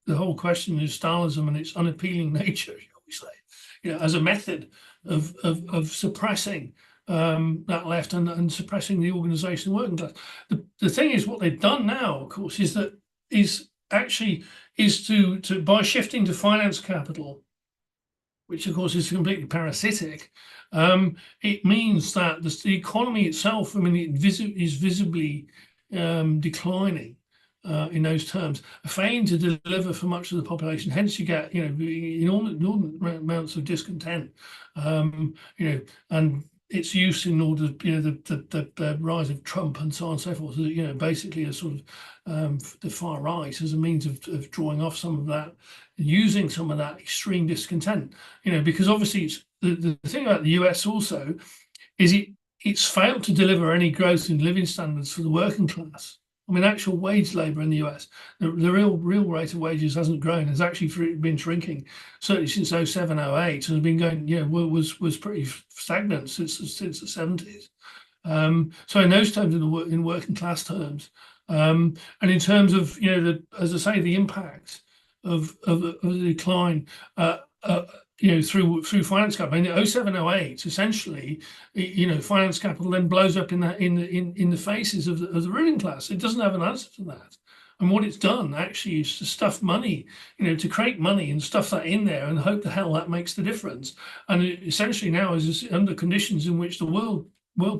whole question of Stalinism and its unappealing nature, shall we say, as a method of suppressing that left and suppressing the organisation of the working class. The thing is, what they've done now, of course, is to by shifting to finance capital, which of course is completely parasitic, it means that the economy itself, I mean, is visibly declining in those terms, failing to deliver for much of the population. Hence, you get inordinate amounts of discontent, and its use in order, the rise of Trump and so on and so forth, basically a sort of the far right as a means of drawing off some of that, using some of that extreme discontent, because obviously the thing about the US also is it's failed to deliver any growth in living standards for the working class. I mean, actual wage labour in the US, the real rate of wages hasn't grown. It's actually been shrinking, certainly since 07, 08, and has been going, was pretty stagnant since the 70s. So in those terms, in working class terms, and in terms of, as I say, the impact of the decline, through finance capital. In 07, 08, essentially, finance capital then blows up in the faces of the ruling class. It doesn't have an answer to that. And what it's done actually is to stuff money, to create money and stuff that in there and hope the hell that makes the difference. And it essentially now is under conditions in which the world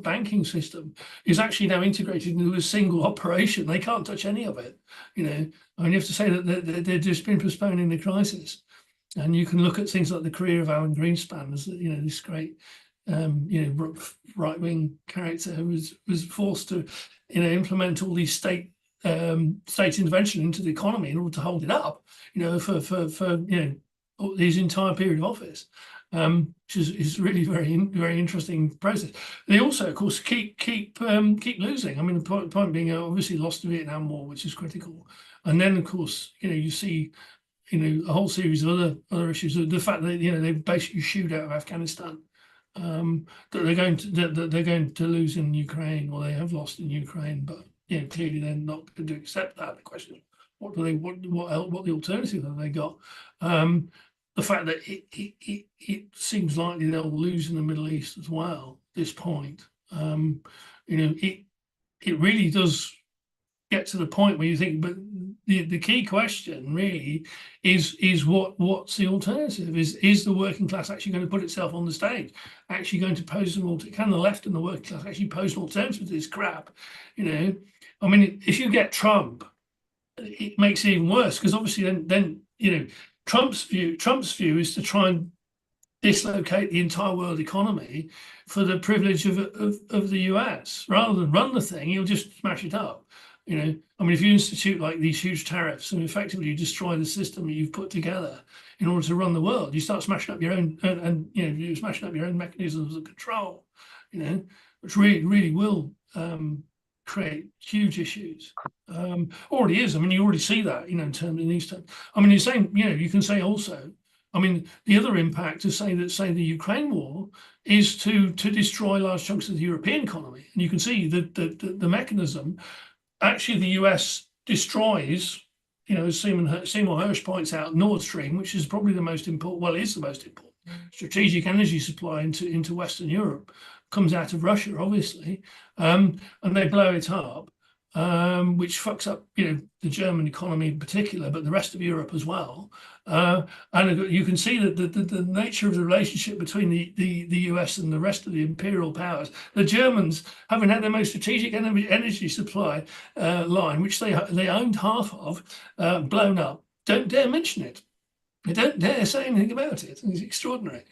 banking system is actually now integrated into a single operation. They can't touch any of it. I mean, you have to say that they've just been postponing the crisis. And you can look at things like the career of Alan Greenspan as this great right-wing character who was forced to implement all these state intervention into the economy in order to hold it up, for his entire period of office, which is really very interesting process. They also, of course, keep losing. I mean, the point being, obviously lost the Vietnam War, which is critical, and then of course you see a whole series of other issues. The fact that they basically shoot out of Afghanistan, that they're going to lose in Ukraine, or they have lost in Ukraine, but clearly they're not going to accept that. The question is, what the alternative have they got? The fact that it seems likely they'll lose in the Middle East as well at this point. It really does get to the point where you think, but the key question really is what's the alternative? Is the working class actually going to put itself on the stage? Actually going to pose can the left and the working class actually pose an alternative to this crap? I mean, if you get Trump, it makes it even worse, because obviously then Trump's view is to try and dislocate the entire world economy for the privilege of the US. Rather than run the thing, he'll just smash it up. I mean, if you institute like these huge tariffs and effectively you destroy the system that you've put together in order to run the world, you start smashing up your own, and you're smashing up your own mechanisms of control, which really will create huge issues. Already is. I mean, you already see that, in these terms. I mean, you're saying, you can say also, I mean, the other impact to say the Ukraine war is to destroy large chunks of the European economy, and you can see that the mechanism. Actually, the US destroys, as Seymour Hersh points out, Nord Stream, which is probably the most important, well, is the most important strategic energy supply into Western Europe, comes out of Russia, obviously, and they blow it up, which fucks up, the German economy in particular, but the rest of Europe as well. And you can see that the nature of the relationship between the US and the rest of the imperial powers. The Germans, having had their most strategic energy supply line, which they owned half of, blown up, don't dare mention it. They don't dare say anything about it. It's extraordinary.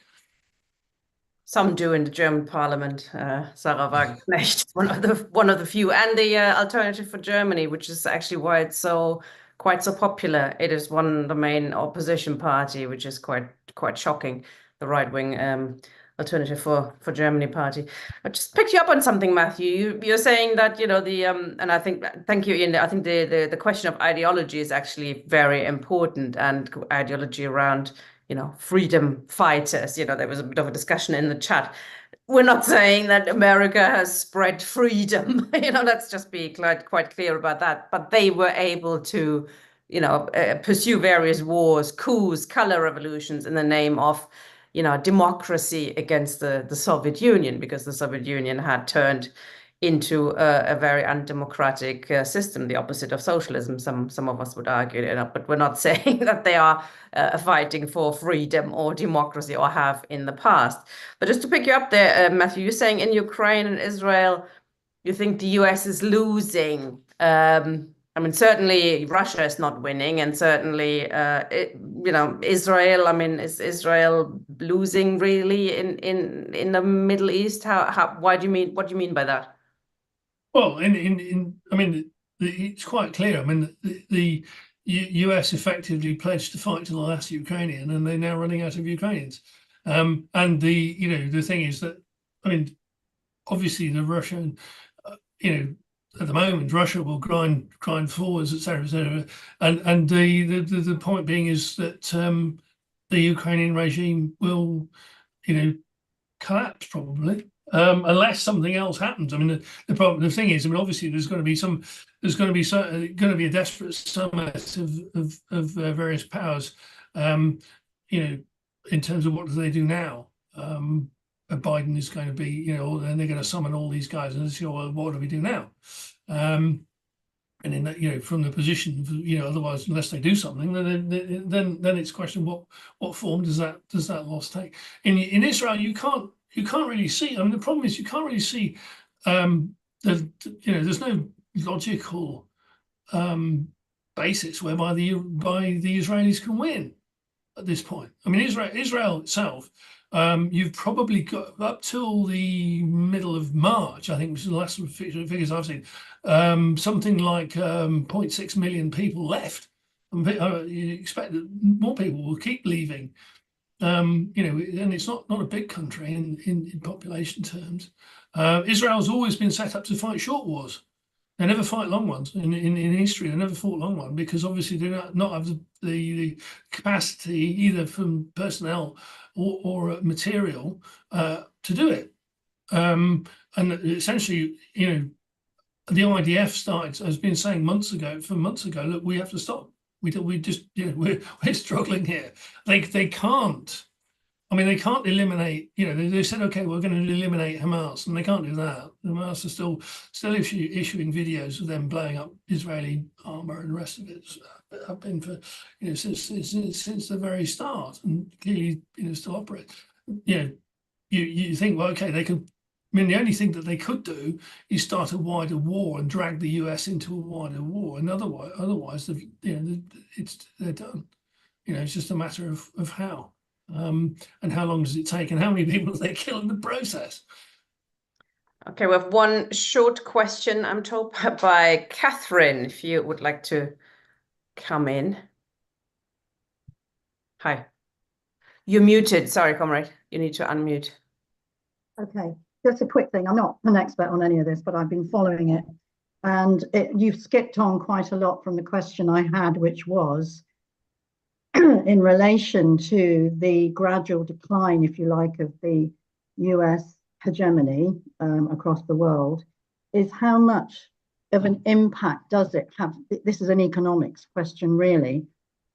Some do in the German parliament. Sarah Wagenknecht, one of the few, and the Alternative for Germany, which is actually why it's quite so popular. It is the main opposition party, which is quite shocking. The right-wing Alternative for Germany party. I just picked you up on something, Matthew. You're saying that and I think, thank you, Ian. I think the question of ideology is actually very important, and ideology around freedom fighters. There was a bit of a discussion in the chat. We're not saying that America has spread freedom. Let's just be quite clear about that. But they were able to, pursue various wars, coups, color revolutions in the name of, democracy against the Soviet Union, because the Soviet Union had turned into a very undemocratic system, the opposite of socialism. Some of us would argue, but we're not saying that they are fighting for freedom or democracy, or have in the past. But just to pick you up there, Matthew, you're saying in Ukraine and Israel, you think the US is losing. I mean, certainly Russia is not winning, and certainly, Israel. I mean, is Israel losing really in the Middle East? What do you mean by that? Well, I mean, it's quite clear. I mean, the US effectively pledged to fight to the last Ukrainian, and they're now running out of Ukrainians. And the thing is that, I mean, obviously the Russian, at the moment, Russia will grind forwards, et cetera, and the point being is that the Ukrainian regime will, collapse probably. Unless something else happens. I mean, the thing is, I mean, obviously there's going to be a desperate summit of various powers, in terms of what do they do now. Biden is going to be, and they're going to summon all these guys and say, well, what do we do now? And in that, from the position of, otherwise, unless they do something, then it's a question what form does that loss take? In Israel, you can't really see. I mean, the problem is you can't really see. There's no logical basis whereby the Israelis can win at this point. I mean, Israel itself. You've probably got up till the middle of March, I think, which is the last figures I've seen, something like 0.6 million people left. You expect that more people will keep leaving. And it's not a big country in population terms. Israel's always been set up to fight short wars. They never fight long ones in history. They never fought long one because obviously they not have the capacity either from personnel or material to do it. And essentially, the IDF has been saying months ago, look, we have to stop. We just, we're struggling here. They can't. I mean, they can't eliminate. They said, okay, we're going to eliminate Hamas, and they can't do that. The Hamas are still issuing videos of them blowing up Israeli armor and the rest of it. Have been for since the very start, and clearly still operate. You think, well, okay, they could. I mean, the only thing that they could do is start a wider war and drag the US into a wider war, and otherwise, they're done. It's just a matter of how. And how long does it take, and how many people do they kill in the process? Okay, we have one short question, I'm told, by Catherine, if you would like to come in. Hi. You're muted. Sorry, comrade. You need to unmute. Okay, just a quick thing. I'm not an expert on any of this, but I've been following it. And you've skipped on quite a lot from the question I had, which was in relation to the gradual decline, if you like, of the US hegemony across the world, is how much of an impact does it have? This is an economics question, really.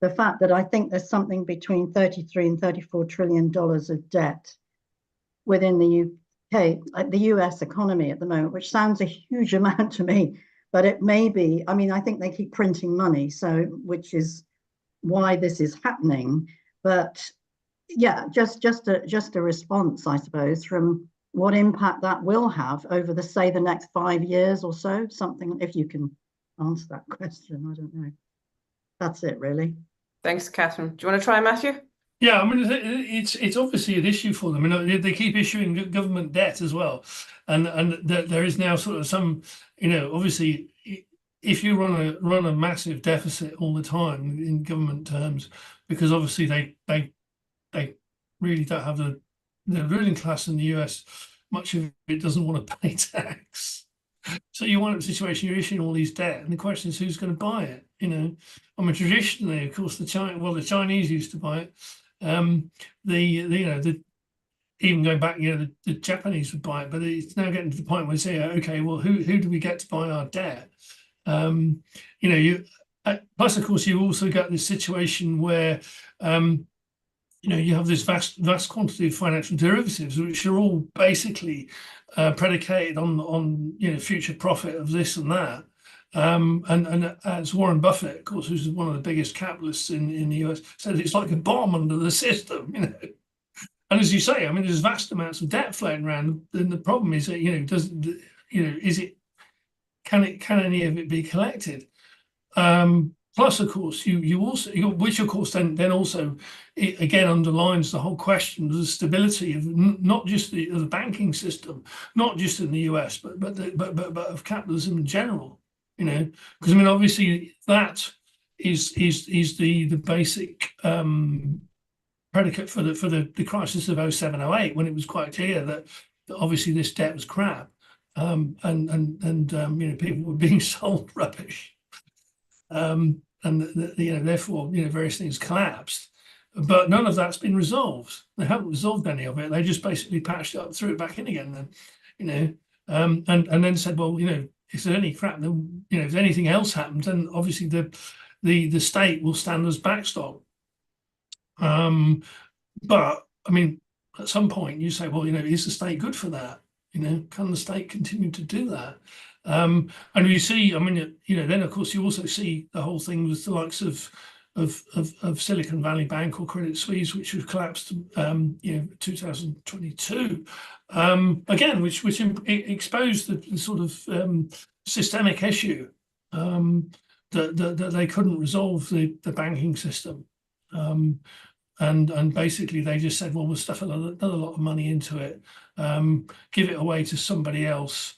The fact that I think there's something between 33 and $34 trillion of debt within the UK, the US economy at the moment, which sounds a huge amount to me, but it may be. I mean, I think they keep printing money, which is why this is happening. But yeah, just a response, I suppose, from what impact that will have over the next 5 years or so, something, if you can answer that question. I don't know. That's it, really. Thanks, Catherine. Do you want to try, Matthew? Yeah, I mean, it's obviously an issue for them. I mean, they keep issuing government debt as well, and there is now sort of some, obviously, if you run a massive deficit all the time in government terms, because obviously they really don't have the ruling class in the US, much of it doesn't want to pay tax. So you wind up in a situation you're issuing all these debt, and the question is who's going to buy it? I mean, traditionally, of course, the Chinese used to buy it. Even going back, the Japanese would buy it, but it's now getting to the point where they say, okay, well, who do we get to buy our debt? Plus, of course, you also got this situation where you have this vast quantity of financial derivatives, which are all basically predicated on future profit of this and that. And as Warren Buffett, of course, who's one of the biggest capitalists in the US, said it's like a bomb under the system, And as you say, I mean, there's vast amounts of debt floating around, and the problem is that can any of it be collected? Plus, of course, you also, which of course then also it again underlines the whole question of the stability of not just the banking system, not just in the US, but of capitalism in general. Because I mean, obviously that is the basic predicate for the crisis of 07-08, when it was quite clear that obviously this debt was crap, and people were being sold rubbish. Therefore, various things collapsed, but none of that's been resolved. They haven't resolved any of it. They just basically patched it up, threw it back in again. Then, and then said, well, if there's any crap, then if anything else happens, then obviously the state will stand as backstop. But I mean, at some point you say, well, is the state good for that? Can the state continue to do that? And we see, I mean, then of course you also see the whole thing with the likes of Silicon Valley Bank or Credit Suisse, which was collapsed, 2022, again, which exposed the sort of systemic issue that they couldn't resolve the banking system. And basically they just said, well, we'll stuff another lot of money into it, give it away to somebody else.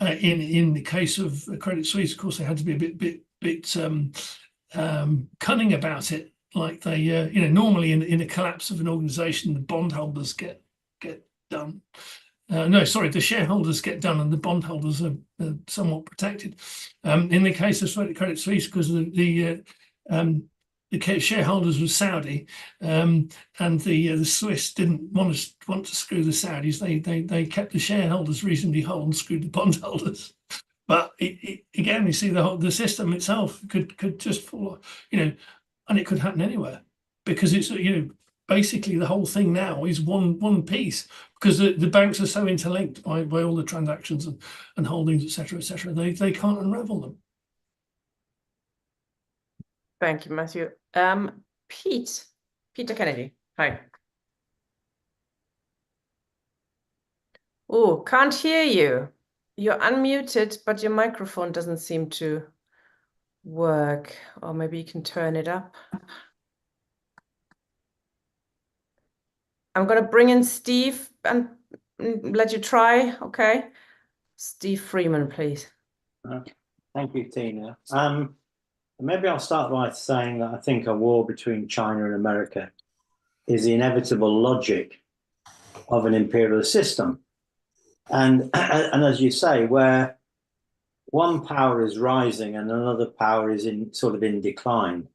In the case of Credit Suisse, of course, they had to be a bit cunning about it. Like they, normally in a collapse of an organization, the bondholders get done. No, sorry, the shareholders get done, and the bondholders are somewhat protected. In the case of Credit Suisse, because the shareholders were Saudi, and the Swiss didn't want to screw the Saudis. They kept the shareholders reasonably whole and screwed the bondholders. But again, you see the system itself could just fall, and it could happen anywhere, because it's basically the whole thing now is one piece, because the banks are so interlinked by all the transactions and holdings, etc., etc. They can't unravel them. Thank you, Matthew. Peter Kennedy. Hi. Oh, can't hear you. You're unmuted, but your microphone doesn't seem to work. Or maybe you can turn it up. I'm going to bring in Steve and let you try. Okay. Steve Freeman, please. Thank you, Tina. Maybe I'll start by saying that I think a war between China and America is the inevitable logic of an imperialist system. And as you say, where one power is rising and another power is in decline.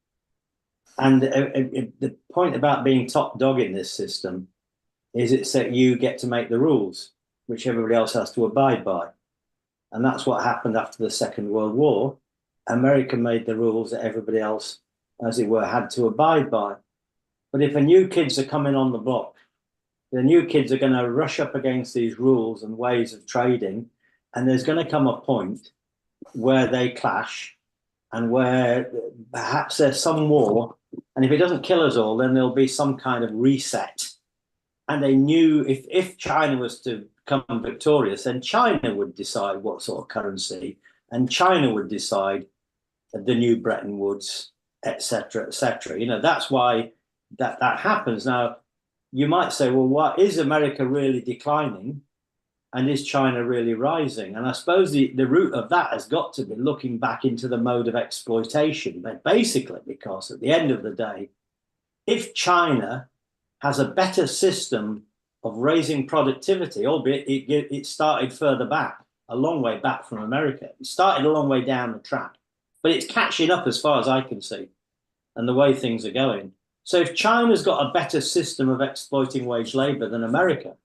And the point about being top dog in this system is it's that you get to make the rules, which everybody else has to abide by. And that's what happened after the Second World War. America made the rules that everybody else, as it were, had to abide by. But if the new kids are coming on the block, the new kids are going to rush up against these rules and ways of trading, and there's going to come a point where they clash and where perhaps there's some war, and if it doesn't kill us all, then there'll be some kind of reset. And they knew if China was to come victorious, then China would decide what sort of currency, and China would decide the new Bretton Woods, etc., etc. That's why that happens. Now, you might say, well, what is America really declining? And is China really rising? And I suppose the root of that has got to be looking back into the mode of exploitation. But basically, because at the end of the day, if China has a better system of raising productivity, albeit it started further back, a long way back from America. It started a long way down the track, but it's catching up as far as I can see, and the way things are going. So if China's got a better system of exploiting wage labor than America,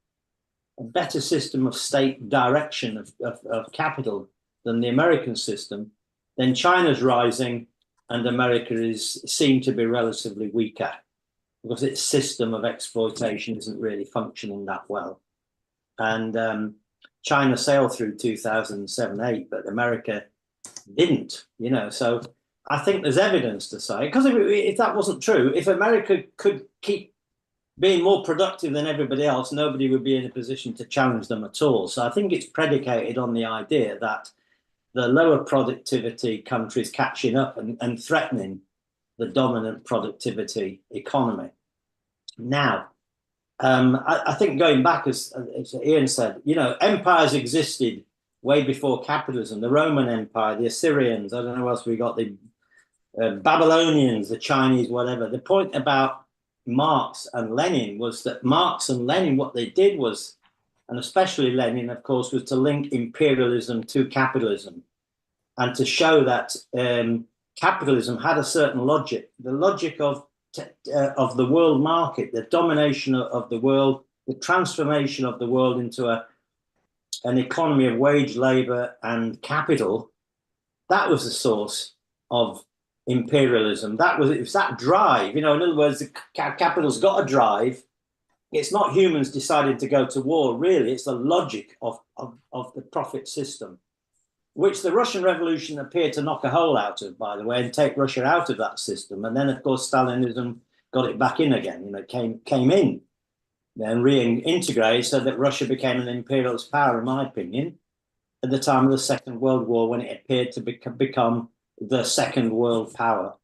a better system of state direction of capital than the American system, then China's rising and America is seen to be relatively weaker because its system of exploitation isn't really functioning that well. And China sailed through 2007-8, but America didn't, you know. So I think there's evidence to say, because if that wasn't true, if America could keep being more productive than everybody else, nobody would be in a position to challenge them at all. So I think it's predicated on the idea that the lower productivity countries catching up and threatening the dominant productivity economy. Now, I think going back, as Ian said, you know, empires existed way before capitalism. The Roman Empire, the Assyrians, I don't know what else we got, the Babylonians, the Chinese, whatever. The point about Marx and Lenin was that Marx and Lenin, what they did was, and especially Lenin, of course, was to link imperialism to capitalism and to show that capitalism had a certain logic, the logic of the world market, the domination of the world, the transformation of the world into an economy of wage labor and capital. That was the source of imperialism. It was that drive, you know, in other words, the capital's got a drive. It's not humans deciding to go to war, really. It's the logic of the profit system, which the Russian Revolution appeared to knock a hole out of, by the way, and take Russia out of that system. And then, of course, Stalinism got it back in again, you know, came in and reintegrated so that Russia became an imperialist power, in my opinion, at the time of the Second World War, when it appeared to become the second world power,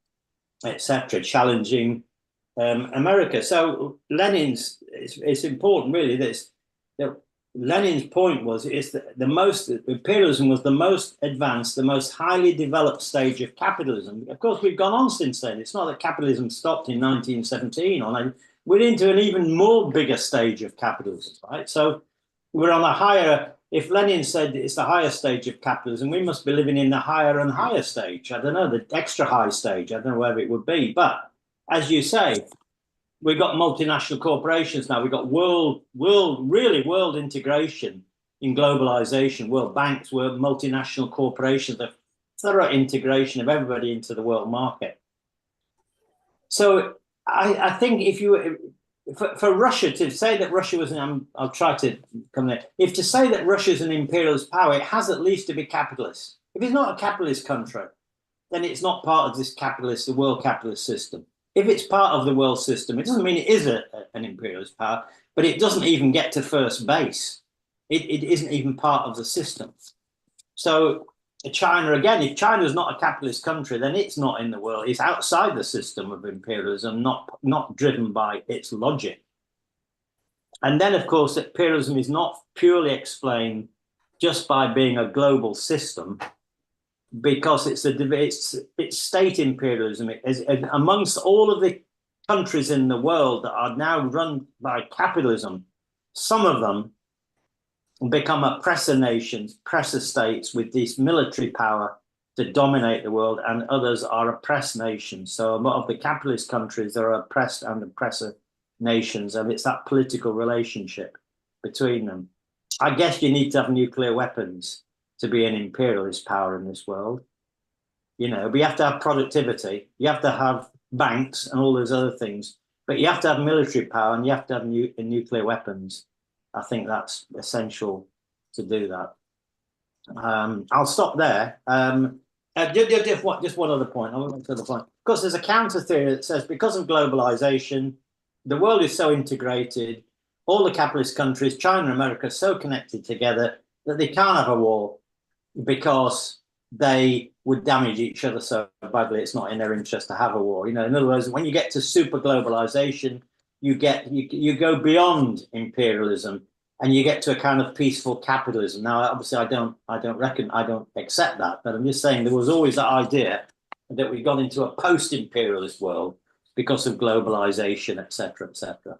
etc., challenging America. So it's important, really, that Lenin's point was imperialism was the most advanced, the most highly developed stage of capitalism. Of course, we've gone on since then. It's not that capitalism stopped in 1917 or we're into an even more bigger stage of capitalism, right? So we're on a higher. If Lenin said it's the higher stage of capitalism, we must be living in the higher and higher stage. I don't know, the extra high stage. I don't know where it would be. But as you say, we've got multinational corporations now. We've got world integration in globalization, world banks, world multinational corporations, the thorough integration of everybody into the world market. So I think if you... For Russia to say that Russia was I'll try to come there. If to say that Russia is an imperialist power, it has at least to be capitalist. If it's not a capitalist country, then it's not part of this the world capitalist system. If it's part of the world system, it doesn't mean it is an imperialist power, but it doesn't even get to first base. It isn't even part of the system. So China, again, if China is not a capitalist country, then it's not in the world. It's outside the system of imperialism, not driven by its logic. And then, of course, imperialism is not purely explained just by being a global system, because it's state imperialism. Amongst all of the countries in the world that are now run by capitalism, some of them become oppressor nations, oppressor states with this military power to dominate the world, and others are oppressed nations. So a lot of the capitalist countries are oppressed and oppressor nations, and it's that political relationship between them. I guess you need to have nuclear weapons to be an imperialist power in this world. You know, but you have to have productivity, you have to have banks and all those other things, but you have to have military power and you have to have nuclear weapons. I think that's essential to do that. I'll stop there. Just one other point. I won't to the point. Of course, there's a counter theory that says because of globalization, the world is so integrated, all the capitalist countries, China and America, are so connected together that they can't have a war because they would damage each other so badly it's not in their interest to have a war. In other words, when you get to super globalization, you go beyond imperialism and you get to a kind of peaceful capitalism. Now, obviously, I don't accept that, but I'm just saying there was always that idea that we got into a post-imperialist world because of globalization, etc., etc.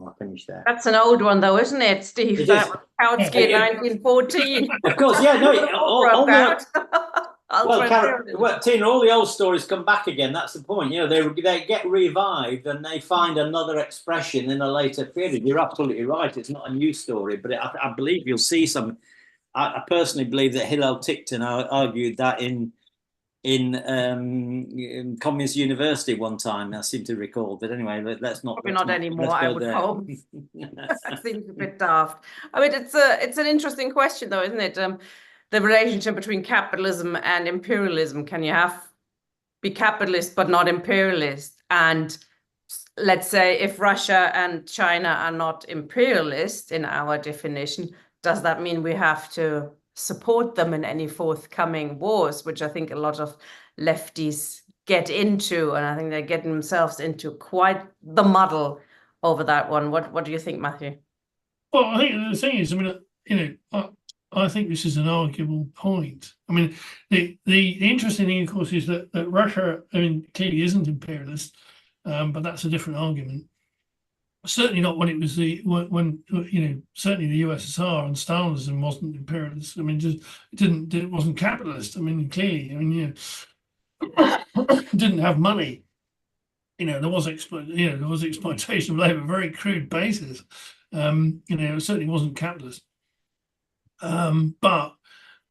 I'll finish there. That's an old one, though, isn't it, Steve? It That is. was Kautsky in 1914. Of course, yeah, no. all Ultra-imperialism. well, Tina, all the old stories come back again. That's the point. They get revived and they find another expression in a later period. You're absolutely right. It's not a new story, but I believe you'll see some. I personally believe that Hillel Tickton argued that in Communist University one time. I seem to recall, but anyway, let's not. Probably not anymore, I would hope. That seems a bit daft. I mean, it's an interesting question, though, isn't it? The relationship between capitalism and imperialism. Can you be capitalist but not imperialist? And let's say if Russia and China are not imperialist in our definition, does that mean we have to support them in any forthcoming wars, which I think a lot of lefties get into, and I think they're getting themselves into quite the muddle over that one. What do you think, Matthew? Well, I think the thing is, I mean, I think this is an arguable point. I mean, the interesting thing, of course, is that Russia, I mean, clearly isn't imperialist, but that's a different argument. Certainly not when it was when certainly the USSR and Stalinism wasn't imperialist. I mean, it wasn't capitalist. I mean, clearly, I mean, didn't have money. There was exploitation of labor, very crude basis. It certainly wasn't capitalist. But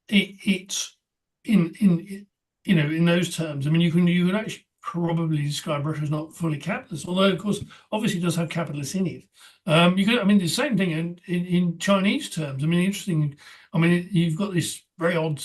it's in those terms. I mean, you can actually probably describe Russia as not fully capitalist, although of course, obviously, it does have capitalists in it. The same thing in Chinese terms. I mean, interesting. I mean, you've got this very odd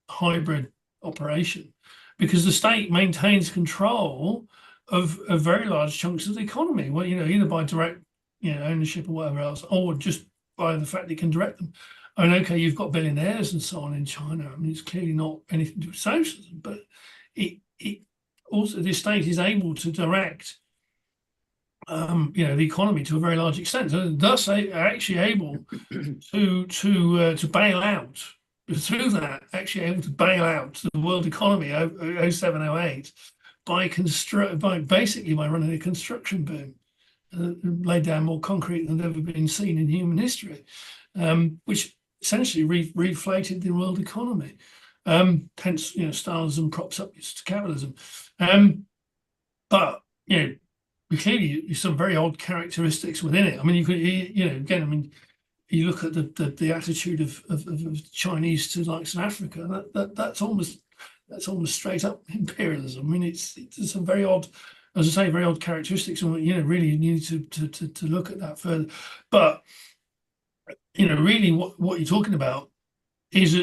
hybrid operation because the state maintains control of very large chunks of the economy. Well, either by direct, ownership or whatever else, or just by the fact it can direct them. I mean, okay, you've got billionaires and so on in China. I mean, it's clearly not anything to do with socialism, but it also, the state is able to direct, the economy to a very large extent. So thus, they are actually able to bail out through that. Actually, able to bail out the world economy 07, 08 by running a construction boom, laid down more concrete than ever been seen in human history, which essentially reflated the world economy. Hence, Stalinism props up capitalism. But clearly some very odd characteristics within it. I mean, you could, again, I mean, you look at the attitude of Chinese to like South Africa. That's almost straight up imperialism. I mean, it's some very odd, as I say, very odd characteristics. And really, you need to look at that further. But really, what you're talking about is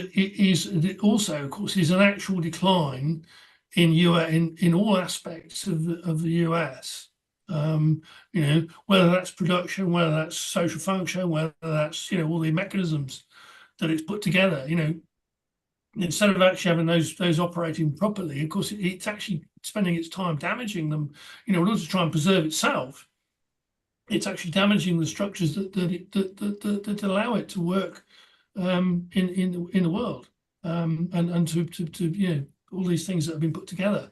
also, of course, is an actual decline in all aspects of the US. Whether that's production, whether that's social function, whether that's all the mechanisms that it's put together. Instead of actually having those operating properly, of course, it's actually spending its time damaging them. In order to try and preserve itself, it's actually damaging the structures that allow it to work in the world, and to all these things that have been put together.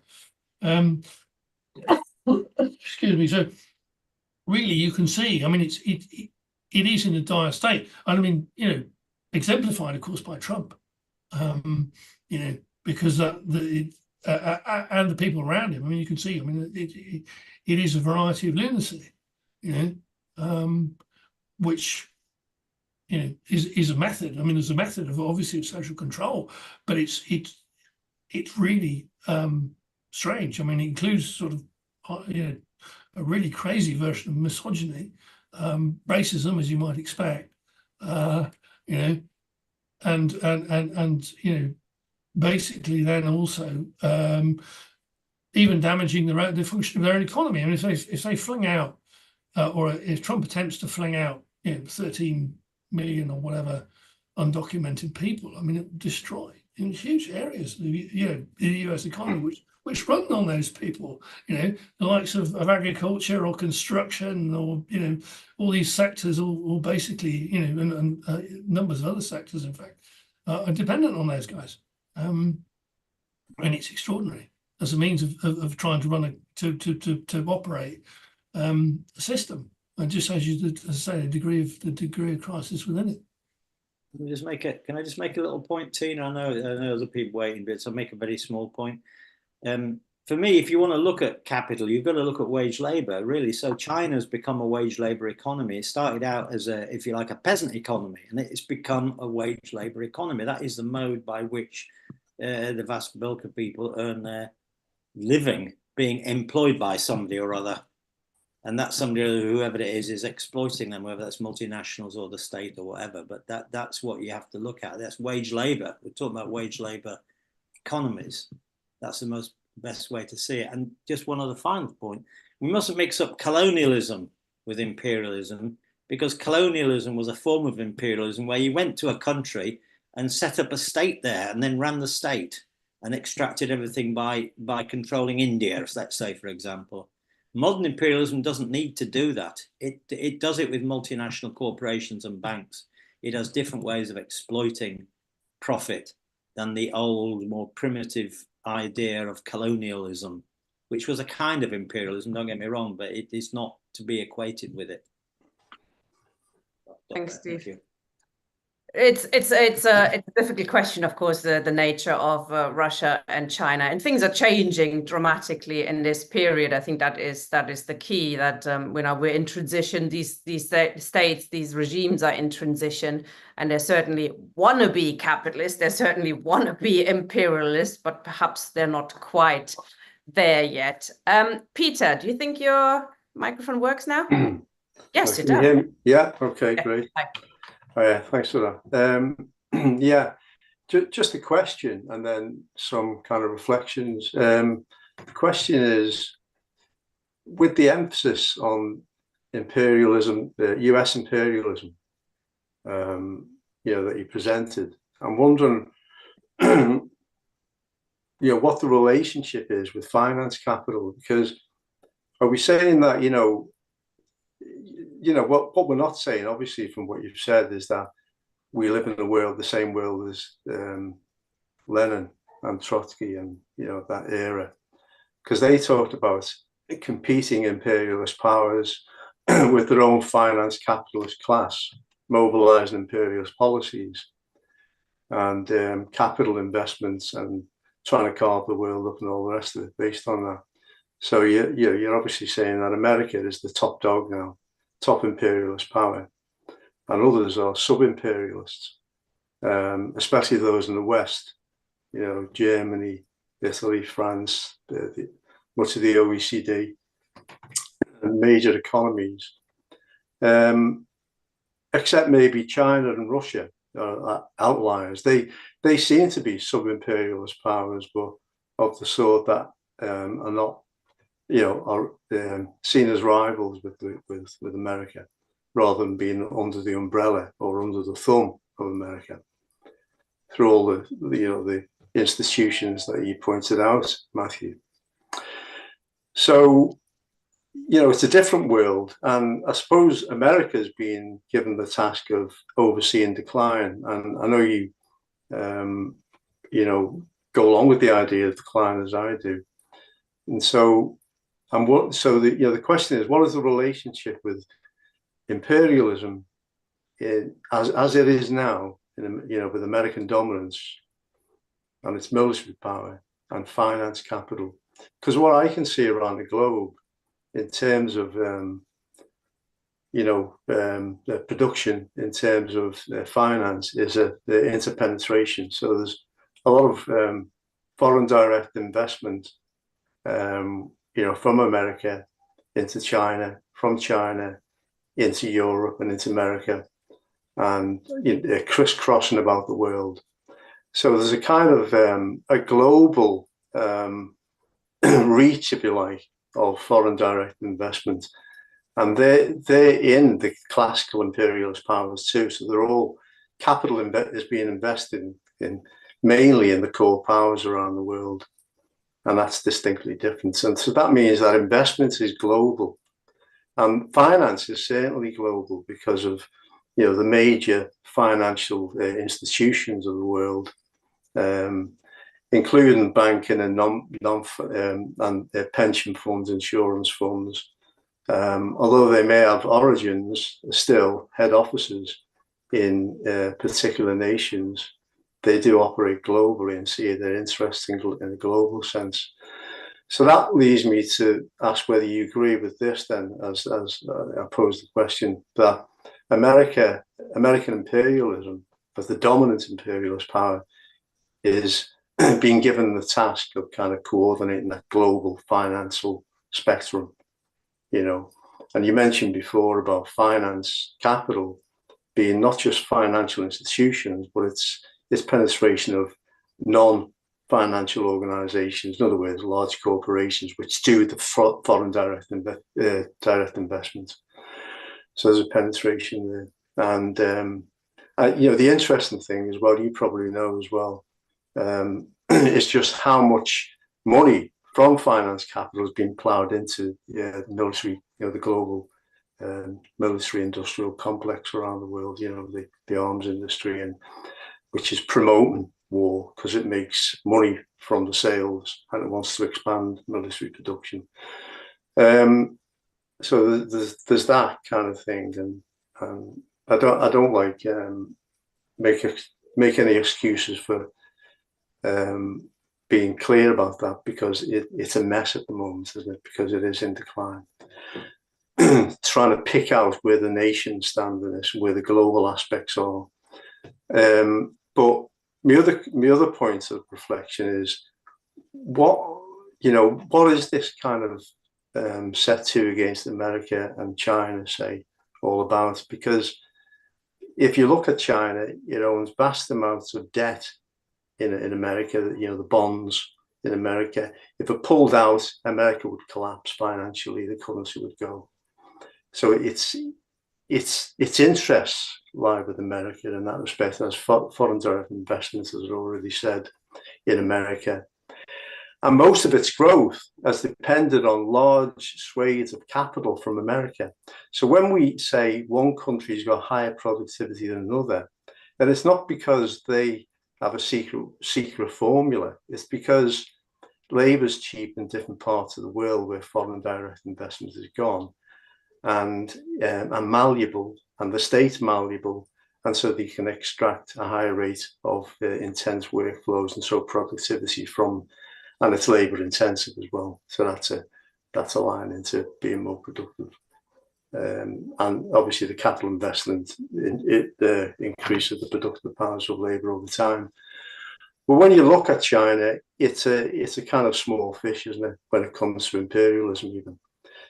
Excuse me. So really, you can see. I mean, it is in a dire state, and I mean, exemplified, of course, by Trump. Because and the people around him. I mean, you can see. I mean, it is a variety of lunacy. Which is a method. I mean, there's a method of obviously of social control, but it's really strange. I mean, it includes sort of a really crazy version of misogyny, racism, as you might expect, and basically then also even damaging the function of their own economy. I mean, if they fling out, or if Trump attempts to fling out 13 million or whatever undocumented people, I mean, it would destroy in huge areas of the US economy, which run on those people, the likes of agriculture or construction, or all these sectors, all basically, and numbers of other sectors, in fact, are dependent on those guys. And it's extraordinary as a means of trying to run to operate a system, and just as you say, the degree of crisis within it. Can I just make a little point, Tina? I know other people waiting, but I'll make a very small point. For me, if you want to look at capital, you've got to look at wage labor, really. So China's become a wage labor economy. It started out as if you like, a peasant economy, and it's become a wage labor economy. That is the mode by which the vast bulk of people earn their living, being employed by somebody or other. And that somebody, whoever it is exploiting them, whether that's multinationals or the state or whatever. But that's what you have to look at. That's wage labor. We're talking about wage labor economies. That's the best way to see it. And just one other final point. We mustn't mix up colonialism with imperialism, because colonialism was a form of imperialism where you went to a country and set up a state there and then ran the state and extracted everything by controlling India, let's say, for example. Modern imperialism doesn't need to do that. It does it with multinational corporations and banks. It has different ways of exploiting profit than the old, more primitive idea of colonialism, which was a kind of imperialism, don't get me wrong, but it is not to be equated with it. Thanks, Steve. Thank you. It's a difficult question, of course, the nature of Russia and China, and things are changing dramatically in this period. I think that is the key, that we're in transition. These states, these regimes are in transition, and they certainly want to be capitalist. They certainly want to be imperialist, but perhaps they're not quite there yet. Peter, do you think your microphone works now? Yes, it does. Yeah. Okay. Great. Hi. Oh, yeah, thanks for that. Yeah, just a question and then some kind of reflections. The question is, with the emphasis on imperialism, the US imperialism, that you presented, I'm wondering, what the relationship is with finance capital, because are we saying that, what we're not saying, obviously, from what you've said, is that we live in the same world as Lenin and Trotsky and, that era, because they talked about competing imperialist powers with their own finance capitalist class, mobilizing imperialist policies and capital investments and trying to carve the world up and all the rest of it based on that. So you're obviously saying that America is the top dog now, top imperialist power, and others are sub-imperialists, especially those in the West, Germany, Italy, France, much of the OECD, and major economies, except maybe China and Russia are outliers. They seem to be sub-imperialist powers, but of the sort that are not, are seen as rivals with America, rather than being under the umbrella or under the thumb of America, through all the institutions that you pointed out, Matthew. So, it's a different world, and I suppose America's been given the task of overseeing decline, and I know you, go along with the idea of decline as I do, and so. And the question is, what is the relationship with imperialism as it is now, with American dominance and its military power and finance capital? Because what I can see around the globe in terms of, the production, in terms of finance, is the interpenetration. So there's a lot of foreign direct investment, from America into China, from China into Europe and into America, and crisscrossing about the world. So there's a kind of a global reach, if you like, of foreign direct investment, and they're in the classical imperialist powers too. So they're all capital is being invested in mainly in the core powers around the world. And that's distinctly different. And so that means that investment is global. And finance is certainly global because of, the major financial institutions of the world, including banking and pension funds, insurance funds. Although they may have origins, still head offices in particular nations, they do operate globally and see their interest in a global sense. So that leads me to ask whether you agree with this then, as I pose the question, that American imperialism, as the dominant imperialist power, is being given the task of kind of coordinating that global financial spectrum, And you mentioned before about finance capital being not just financial institutions, but it's penetration of non-financial organizations, in other words, large corporations, which do the foreign direct investment. So there's a penetration there. And, the interesting thing as well, you probably know as well, is just how much money from finance capital has been ploughed into the military, the global military industrial complex around the world, the arms industry, and which is promoting war because it makes money from the sales and it wants to expand military production. So there's that kind of thing, and I don't like make any excuses for being clear about that, because it's a mess at the moment, isn't it? Because it is in decline. Trying to pick out where the nations stand in this, where the global aspects are. But my other point of reflection is what is this kind of set to against America and China, say, all about? Because if you look at China, it owns vast amounts of debt in America, the bonds in America. If it pulled out, America would collapse financially, the currency would go. So its interests lie with America in that respect, as foreign direct investments, as I already said, in America. And most of its growth has depended on large swathes of capital from America. So when we say one country's got higher productivity than another, then it's not because they have a secret formula. It's because labour's cheap in different parts of the world where foreign direct investment has gone, and malleable, and the state's malleable, and so they can extract a higher rate of intense workflows, and so productivity from, and it's labour intensive as well. So that's a line into being more productive. And obviously the capital investment, it increases the productive powers of labour over time. But when you look at China, it's a kind of small fish, isn't it, when it comes to imperialism even.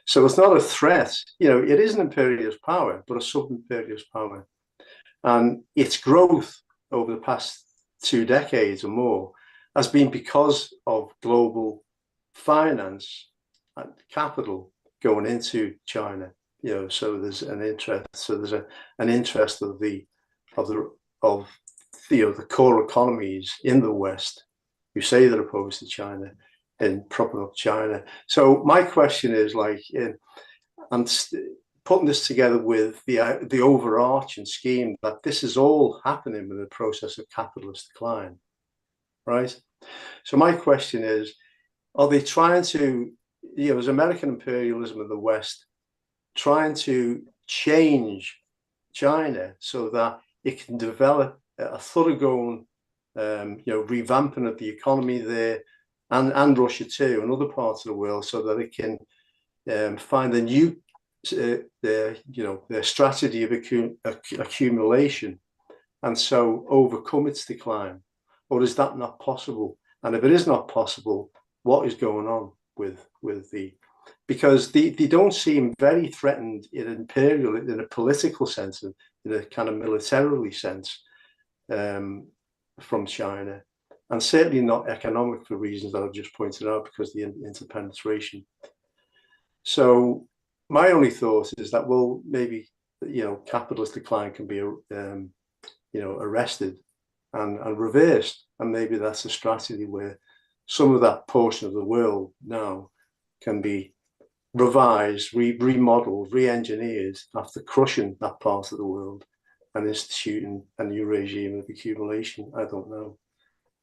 So it's not a threat. It is an imperialist power, but a sub-imperialist power. And its growth over the past 2 decades or more has been because of global finance and capital going into China. So there's an interest. So there's an interest of the core economies in the West who say they're opposed to China in propping up China. So my question is, I'm putting this together with the overarching scheme that this is all happening with the process of capitalist decline, right? So my question is, are they trying to, is American imperialism in the West trying to change China so that it can develop a thoroughgoing, revamping of the economy there, and Russia too, and other parts of the world, so that it can find a new, their strategy of accumulation, and so overcome its decline? Or is that not possible? And if it is not possible, what is going on with because they don't seem very threatened in a political sense, in a kind of militarily sense, from China, and certainly not economic for reasons that I've just pointed out, because the interpenetration. So my only thought is that, well, maybe capitalist decline can be arrested, and reversed. And maybe that's a strategy where some of that portion of the world now can be revised, remodeled, re-engineered after crushing that part of the world and instituting a new regime of accumulation. I don't know.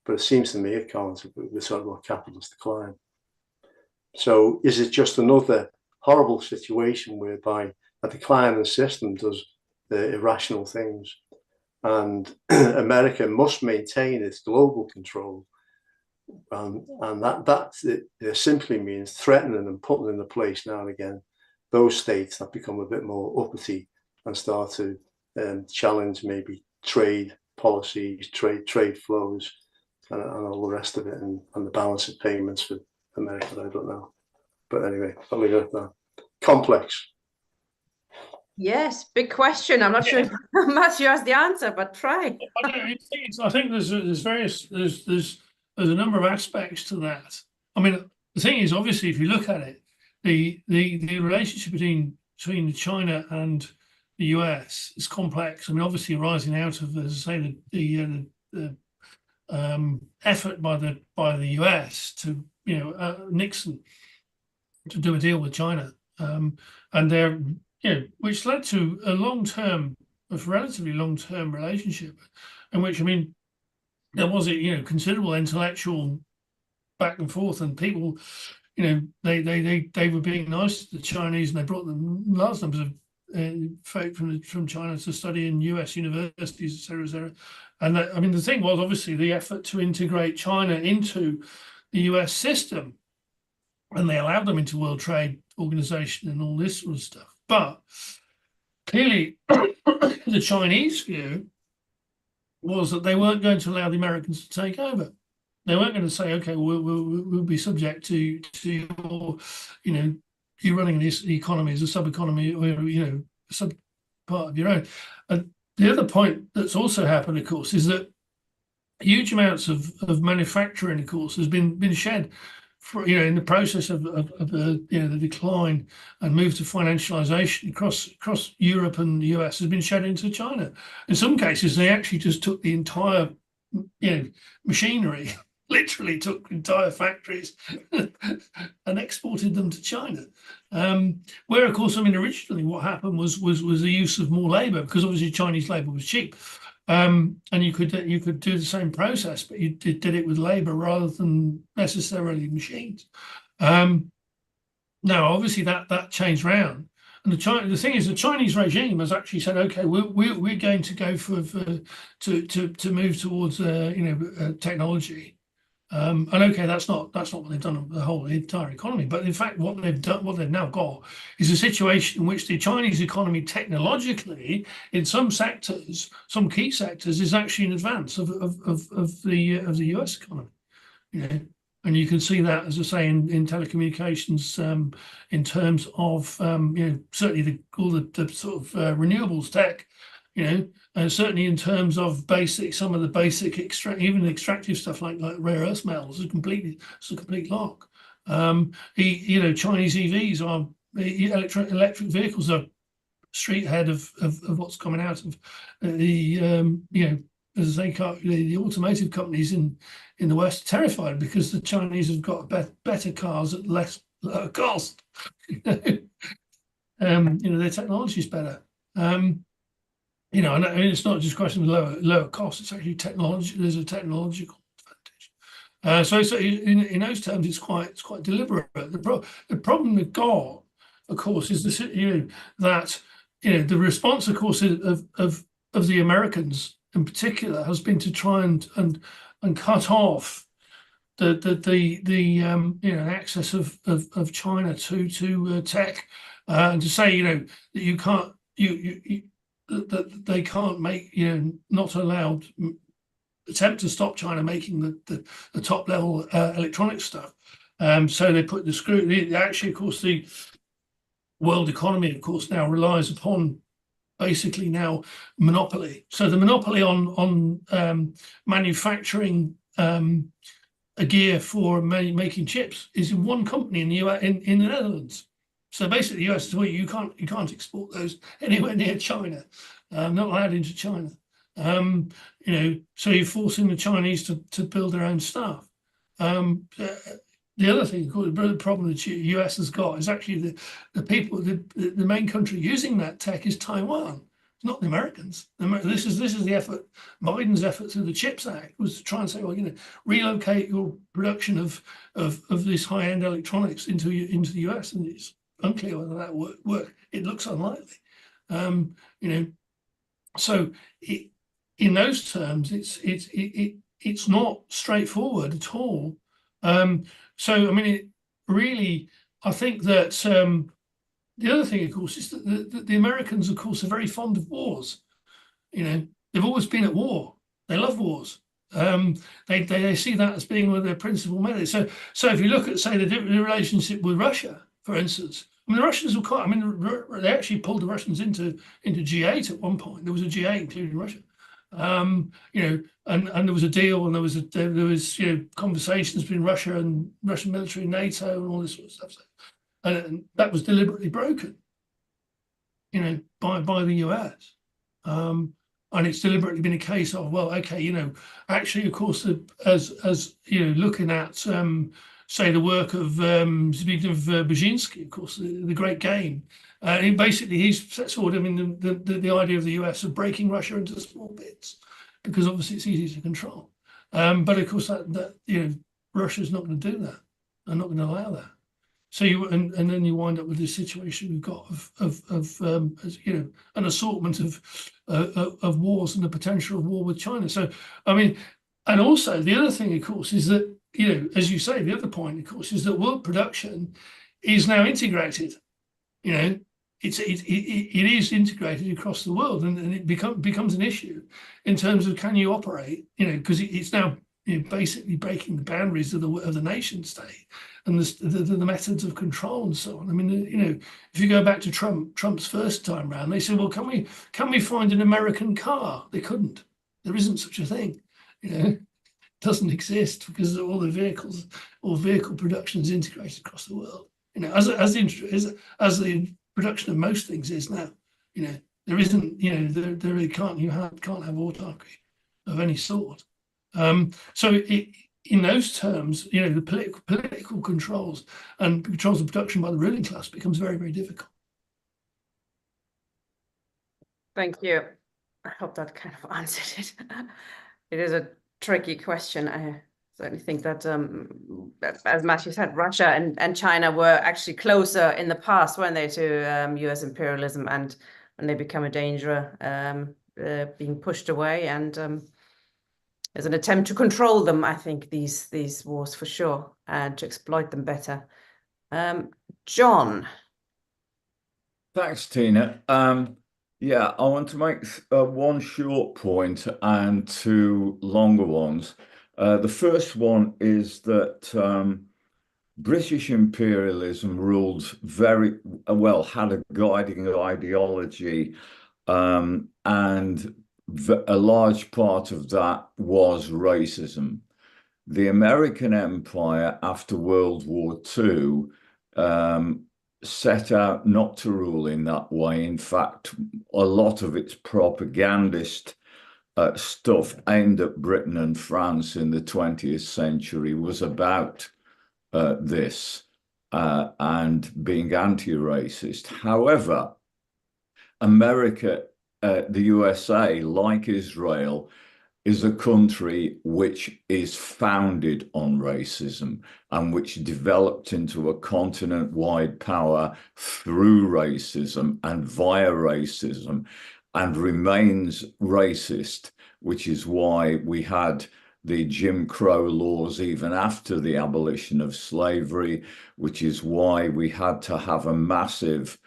But it seems to me it can't. We're talking about capitalist decline. So is it just another horrible situation whereby a declining system does irrational things, and America must maintain its global control, and that simply means threatening and putting into place now and again those states that become a bit more uppity and start to challenge maybe trade policies, trade flows, and all the rest of it, and the balance of payments for America. I don't know, but anyway, I'll leave it at that. Complex. Yes, big question. I'm not sure if Matthew has the answer, but try. I think there's a number of aspects to that. I mean, the thing is, obviously, if you look at it, the relationship between China and the US is complex. I mean, obviously, arising out of, as I say, the effort by the US to Nixon to do a deal with China, and they're which led to a relatively long-term relationship, in which, I mean, there was a considerable intellectual back and forth, and people, they were being nice to the Chinese, and they brought them large numbers of folk from China to study in US universities, etc., etc. And I mean, the thing was obviously the effort to integrate China into the US system, and they allowed them into World Trade Organization and all this sort of stuff. But clearly, the Chinese view was that they weren't going to allow the Americans to take over. They weren't going to say, okay, we'll be subject to your, you running this economy as a sub-economy, or a sub part of your own. And the other point that's also happened, of course, is that huge amounts of manufacturing, of course, has been shed for, in the process of the decline and move to financialization across Europe and the US has been shed into China. In some cases, they actually just took the entire machinery, literally took entire factories and exported them to China. Where, of course, I mean, originally what happened was the use of more labor, because obviously Chinese labor was cheap. And you could do the same process, but you did it with labor rather than necessarily machines. Now, obviously, that changed round, and the thing is, the Chinese regime has actually said, okay, we're going to go to move towards technology. And okay, that's not what they've done the entire economy, but in fact, what they've now got is a situation in which the Chinese economy, technologically, in some sectors, some key sectors, is actually in advance of the US economy. And you can see that, as I say, in telecommunications, in terms of certainly all the sort of renewables tech. Certainly in terms of some of the basic even extractive stuff like rare earth metals is a complete lock. Chinese EVs are electric vehicles are street ahead of what's coming out of as I say, the automotive companies in the West are terrified because the Chinese have got better cars at lower cost. Their technology is better. And it's not just a question of lower cost, it's actually technology. There's a technological advantage. So in those terms, it's quite deliberate. The problem we've got, of course, is that the response, of course, of the Americans in particular has been to try and cut off the access of China to tech, and to say that you can't that they can't make not allowed attempt to stop China making the top level electronic stuff. So they put the screw. Actually, of course, the world economy, of course, now relies upon basically now monopoly. So the monopoly on manufacturing a gear for making chips is in one company in the US, in the Netherlands. So basically, the US is where you can't export those anywhere near China. Not allowed into China. So you're forcing the Chinese to build their own stuff. The other thing, of course, the problem the US has got is actually the main country using that tech is Taiwan. It's not the Americans. This is the effort. Biden's effort through the CHIPS Act was to try and say, well, relocate your production of this high-end electronics into the US, and it's unclear whether that work. It looks unlikely. So in those terms, it's not straightforward at all. So I mean, I think that the other thing, of course, is that the Americans, of course, are very fond of wars. They've always been at war. They love wars. They see that as being one of their principal methods. So if you look at, say, the relationship with Russia, for instance, I mean, the Russians were quite. I mean, they actually pulled the Russians into G8 at one point. There was a G8 including Russia. And there was a deal, and there was conversations between Russia and Russian military, NATO, and all this sort of stuff. So, and that was deliberately broken, by the US. And it's deliberately been a case of, well, okay, actually, of course, as looking at say the work of Zbigniew Brzezinski, of course, the Great Game. Basically, he sets forward, I mean, the idea of the US of breaking Russia into small bits, because obviously it's easy to control. But of course, that Russia's not going to do that. They're not going to allow that. So and then you wind up with this situation we've got of an assortment of wars and the potential of war with China. So I mean, and also the other thing, of course, is that as you say, the other point, of course, is that world production is now integrated. It is integrated across the world, and it becomes an issue in terms of can you operate, because it's now basically breaking the boundaries of the nation state and the methods of control and so on. I mean, if you go back to Trump's first time round, they said, well, can we find an American car? They couldn't. There isn't such a thing. It doesn't exist because all the vehicles or vehicle production is integrated across the world. As the production of most things is now. There isn't. There really can't have autarky of any sort. So in those terms, the political controls and controls of production by the ruling class becomes very, very difficult. Thank you. I hope that kind of answered it. It is a tricky question. I certainly think that, as Matthew said, Russia and China were actually closer in the past, weren't they, to US imperialism, and when they become a danger, being pushed away, and there's an attempt to control them, I think, these wars for sure, and to exploit them better. John. Thanks, Tina. Yeah, I want to make one short point and two longer ones. The first one is that British imperialism ruled very well, had a guiding ideology, and a large part of that was racism. The American empire after World War II set out not to rule in that way. In fact, a lot of its propagandist stuff aimed at Britain and France in the 20th century was about this and being anti-racist. However, America, the USA, like Israel, is a country which is founded on racism and which developed into a continent-wide power through racism and via racism, and remains racist, which is why we had the Jim Crow laws even after the abolition of slavery, which is why we had to have a massive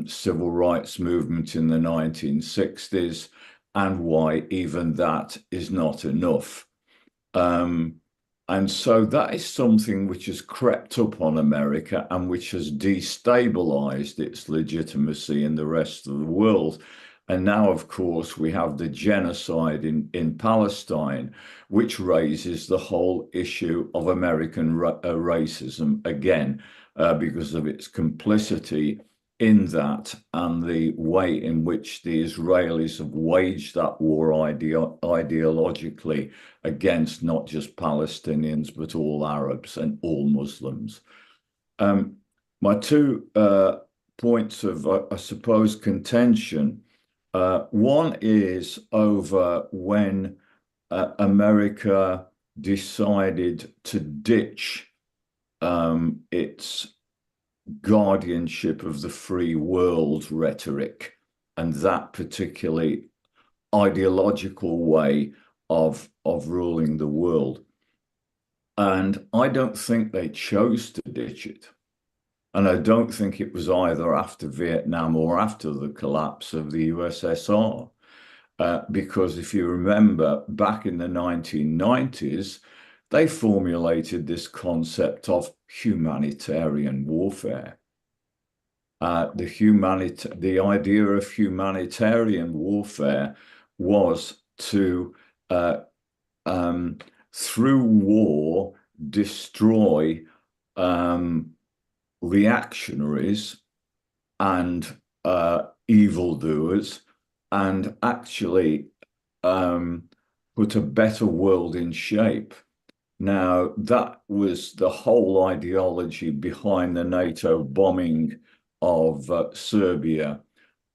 civil rights movement in the 1960s, and why even that is not enough. And so that is something which has crept up on America and which has destabilized its legitimacy in the rest of the world. And now, of course, we have the genocide in Palestine, which raises the whole issue of American racism again, because of its complicity in that, and the way in which the Israelis have waged that war ideologically against not just Palestinians, but all Arabs and all Muslims. My two points of, I suppose, contention. One is over when America decided to ditch its guardianship of the free world rhetoric and that particularly ideological way of ruling the world. And I don't think they chose to ditch it. And I don't think it was either after Vietnam or after the collapse of the USSR. Because if you remember, back in the 1990s, they formulated this concept of humanitarian warfare. The idea of humanitarian warfare was to, through war, destroy reactionaries and evildoers, and actually put a better world in shape. Now, that was the whole ideology behind the NATO bombing of Serbia,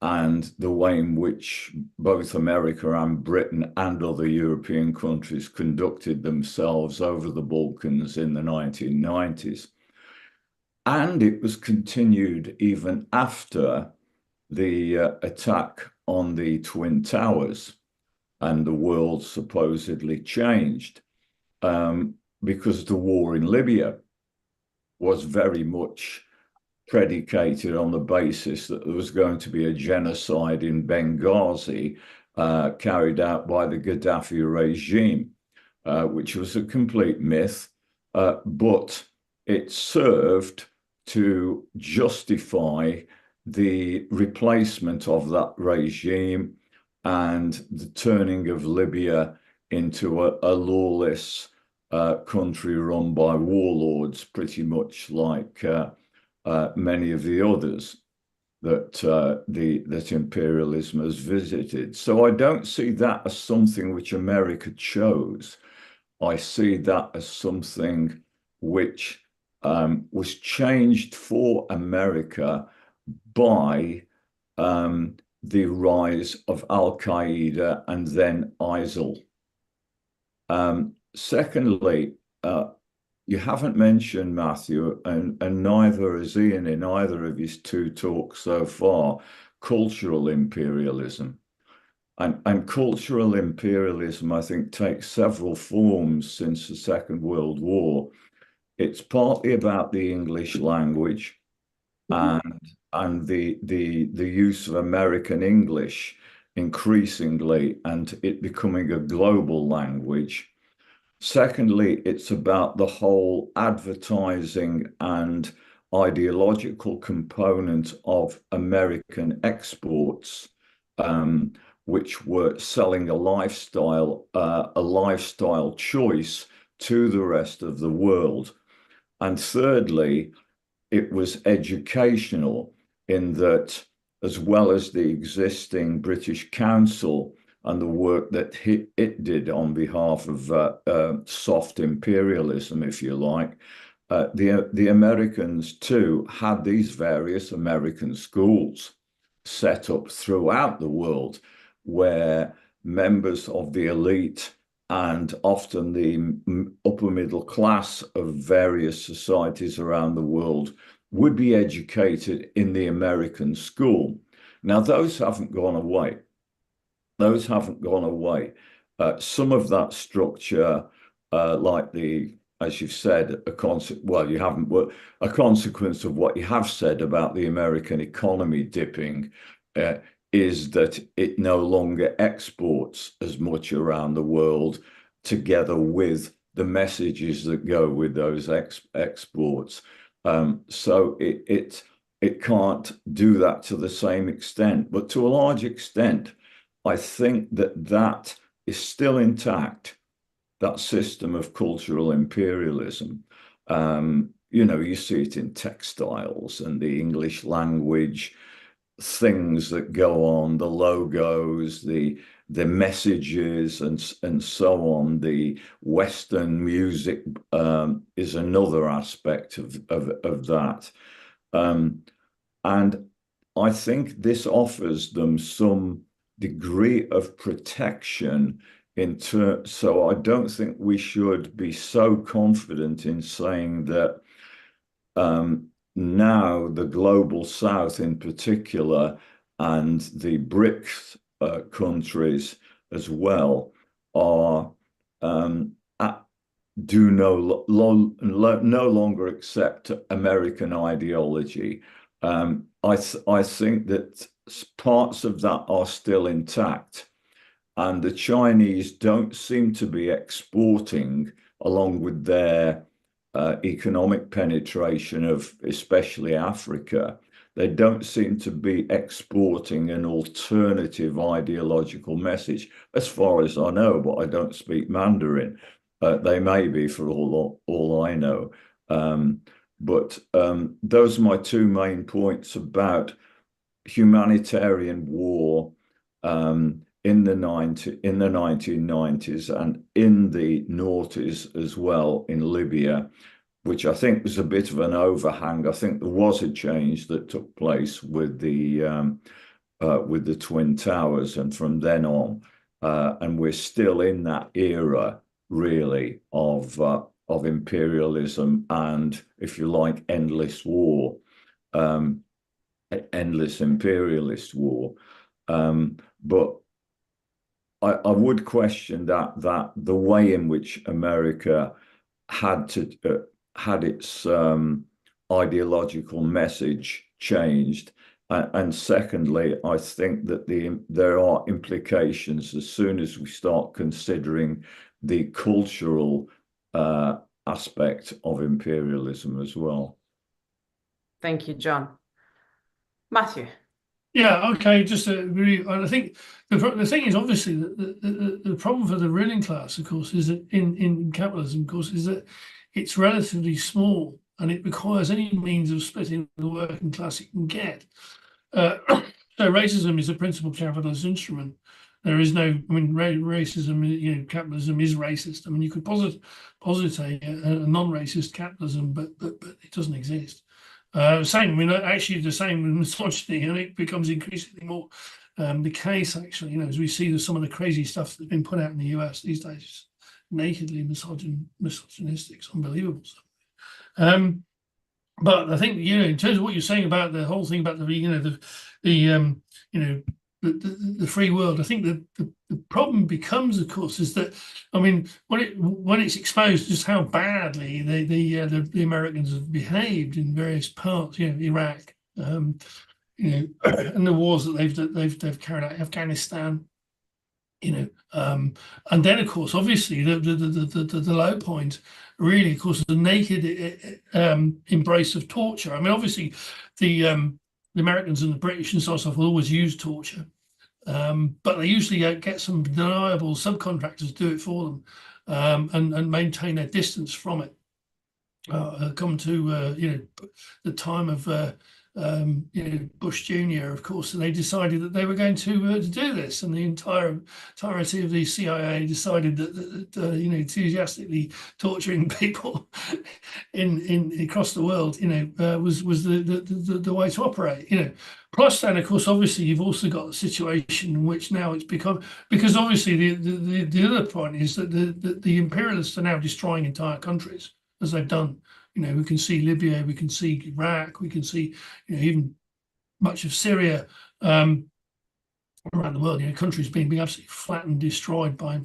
and the way in which both America and Britain and other European countries conducted themselves over the Balkans in the 1990s. And it was continued even after the attack on the Twin Towers, and the world supposedly changed. Because the war in Libya was very much predicated on the basis that there was going to be a genocide in Benghazi carried out by the Gaddafi regime, which was a complete myth, but it served to justify the replacement of that regime and the turning of Libya into a lawless country run by warlords, pretty much like many of the others that imperialism has visited. So I don't see that as something which America chose. I see that as something which was changed for America by the rise of Al-Qaeda and then ISIL. Secondly, you haven't mentioned, Matthew, and neither has Ian in either of his two talks so far, cultural imperialism. And cultural imperialism, I think, takes several forms since the Second World War. It's partly about the English language and the use of American English increasingly, and it becoming a global language. Secondly, it's about the whole advertising and ideological component of American exports, which were selling a lifestyle choice to the rest of the world. And thirdly, it was educational, in that, as well as the existing British Council and the work that it did on behalf of soft imperialism, if you like, the Americans too had these various American schools set up throughout the world, where members of the elite and often the upper middle class of various societies around the world would be educated in the American school. Now, those haven't gone away. Those haven't gone away. Some of that structure, like as you've said, a consequence of what you have said about the American economy dipping, is that it no longer exports as much around the world, together with the messages that go with those exports. So it can't do that to the same extent, but to a large extent, I think that is still intact, that system of cultural imperialism. you know, you see it in textiles and the English language, things that go on, the logos, the messages, and so on. The Western music is another aspect of that. And I think this offers them some degree of protection so I don't think we should be so confident in saying that now the global south in particular, and the BRICS countries as well, are do no longer accept American ideology. I think that parts of that are still intact, and the Chinese don't seem to be exporting, along with their economic penetration of especially Africa. They don't seem to be exporting an alternative ideological message, as far as I know, but I don't speak Mandarin. They may be, for all I know. But those are my two main points about humanitarian war in the 1990s and in the noughties as well in Libya, which I think was a bit of an overhang. I think there was a change that took place with the Twin Towers, and from then on, and we're still in that era really of imperialism and, if you like, endless war, endless imperialist war. But I would question that the way in which America had its ideological message changed, and secondly, I think that there are implications as soon as we start considering the cultural aspect of imperialism as well. Thank you, John. Matthew. Yeah, okay, just to agree. I think the thing is, obviously, the problem for the ruling class, of course, is that in capitalism, of course, is that it's relatively small and it requires any means of splitting the working class it can get. So racism is a principal capitalist instrument. There is no, I mean, racism, you know, capitalism is racist. I mean, you could posit a non-racist capitalism, but it doesn't exist. Same, I mean, actually the same with misogyny, and it becomes increasingly more the case, actually, you know, as we see some of the crazy stuff that's been put out in the US these days, nakedly misogynistic, it's unbelievable stuff. But I think, you know, in terms of what you're saying about the whole thing about the, you know, the free world, I think the problem becomes, of course, is that, I mean, when it's exposed just how badly the Americans have behaved in various parts, you know, Iraq, you know, and the wars that they've carried out, Afghanistan, you know, and then, of course, obviously the low point really, of course, the naked embrace of torture. I mean, obviously the Americans and the British and so on will always use torture, but they usually get some deniable subcontractors to do it for them, and maintain their distance from it. Come to you know, the time of you know, Bush Jr., of course, and they decided that they were going to do this, and the entirety of the CIA decided that you know, enthusiastically torturing people in across the world, you know, was the way to operate, you know. Plus, then, of course, obviously, you've also got a situation in which now it's become, because obviously the other point is that the imperialists are now destroying entire countries, as they've done. You know, we can see Libya, we can see Iraq, we can see, you know, even much of Syria, around the world. You know, countries being absolutely flattened, destroyed by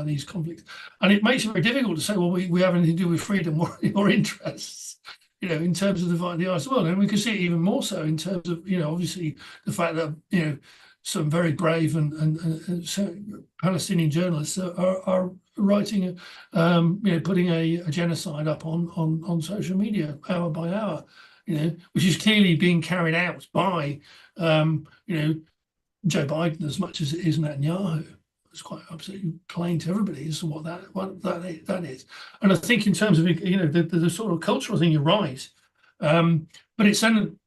these conflicts, and it makes it very difficult to say, well, we have anything to do with freedom or interests, you know, in terms of the eyes of the world. And we can see it even more so in terms of, you know, obviously the fact that, you know, some very brave and Palestinian journalists are writing, you know, putting a genocide up on social media hour by hour, you know, which is clearly being carried out by, you know, Joe Biden as much as it is Netanyahu. it's quite absolutely plain to everybody as to what that is. And I think in terms of, you know, the sort of cultural thing, you're right. But it's then,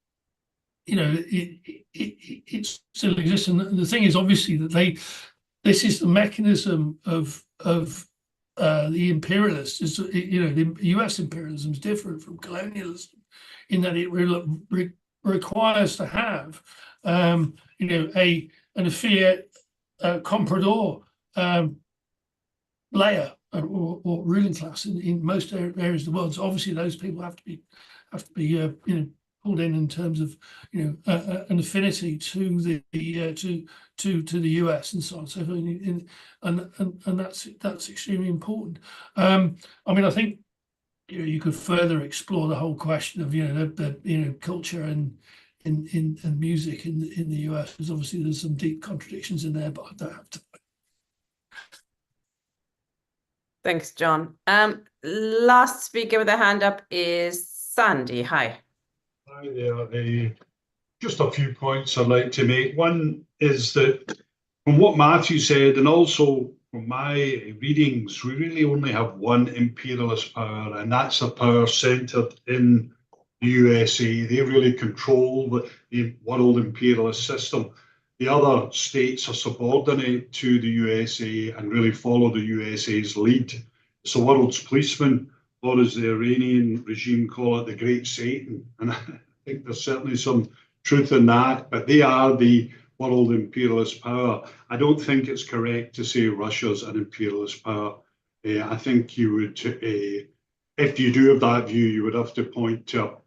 you know, it still exists. And the thing is, obviously, that this is the mechanism of the imperialists. Is, you know, the US imperialism is different from colonialism in that it requires to have, you know, an fiat comprador layer or ruling class in most areas of the world. So obviously, those people have to be you know, pulled in terms of, you know, an affinity to the US and so on. So and that's extremely important. I mean, I think, you know, you could further explore the whole question of, you know, the you know, culture and music in the US, because obviously there's some deep contradictions in there, but I don't have to. Thanks, John. Last speaker with a hand up is Sandy. Hi. Hi there. Just a few points I'd like to make. One is that from what Matthew said, and also from my readings, we really only have one imperialist power, and that's a power centered in the USA. They really control the world imperialist system. The other states are subordinate to the USA and really follow the USA's lead. It's the world's policeman, or as the Iranian regime call it, the Great Satan. And I think there's certainly some truth in that, but they are the world imperialist power. I don't think it's correct to say Russia's an imperialist power. I think you would, if you do have that view, you would have to point to a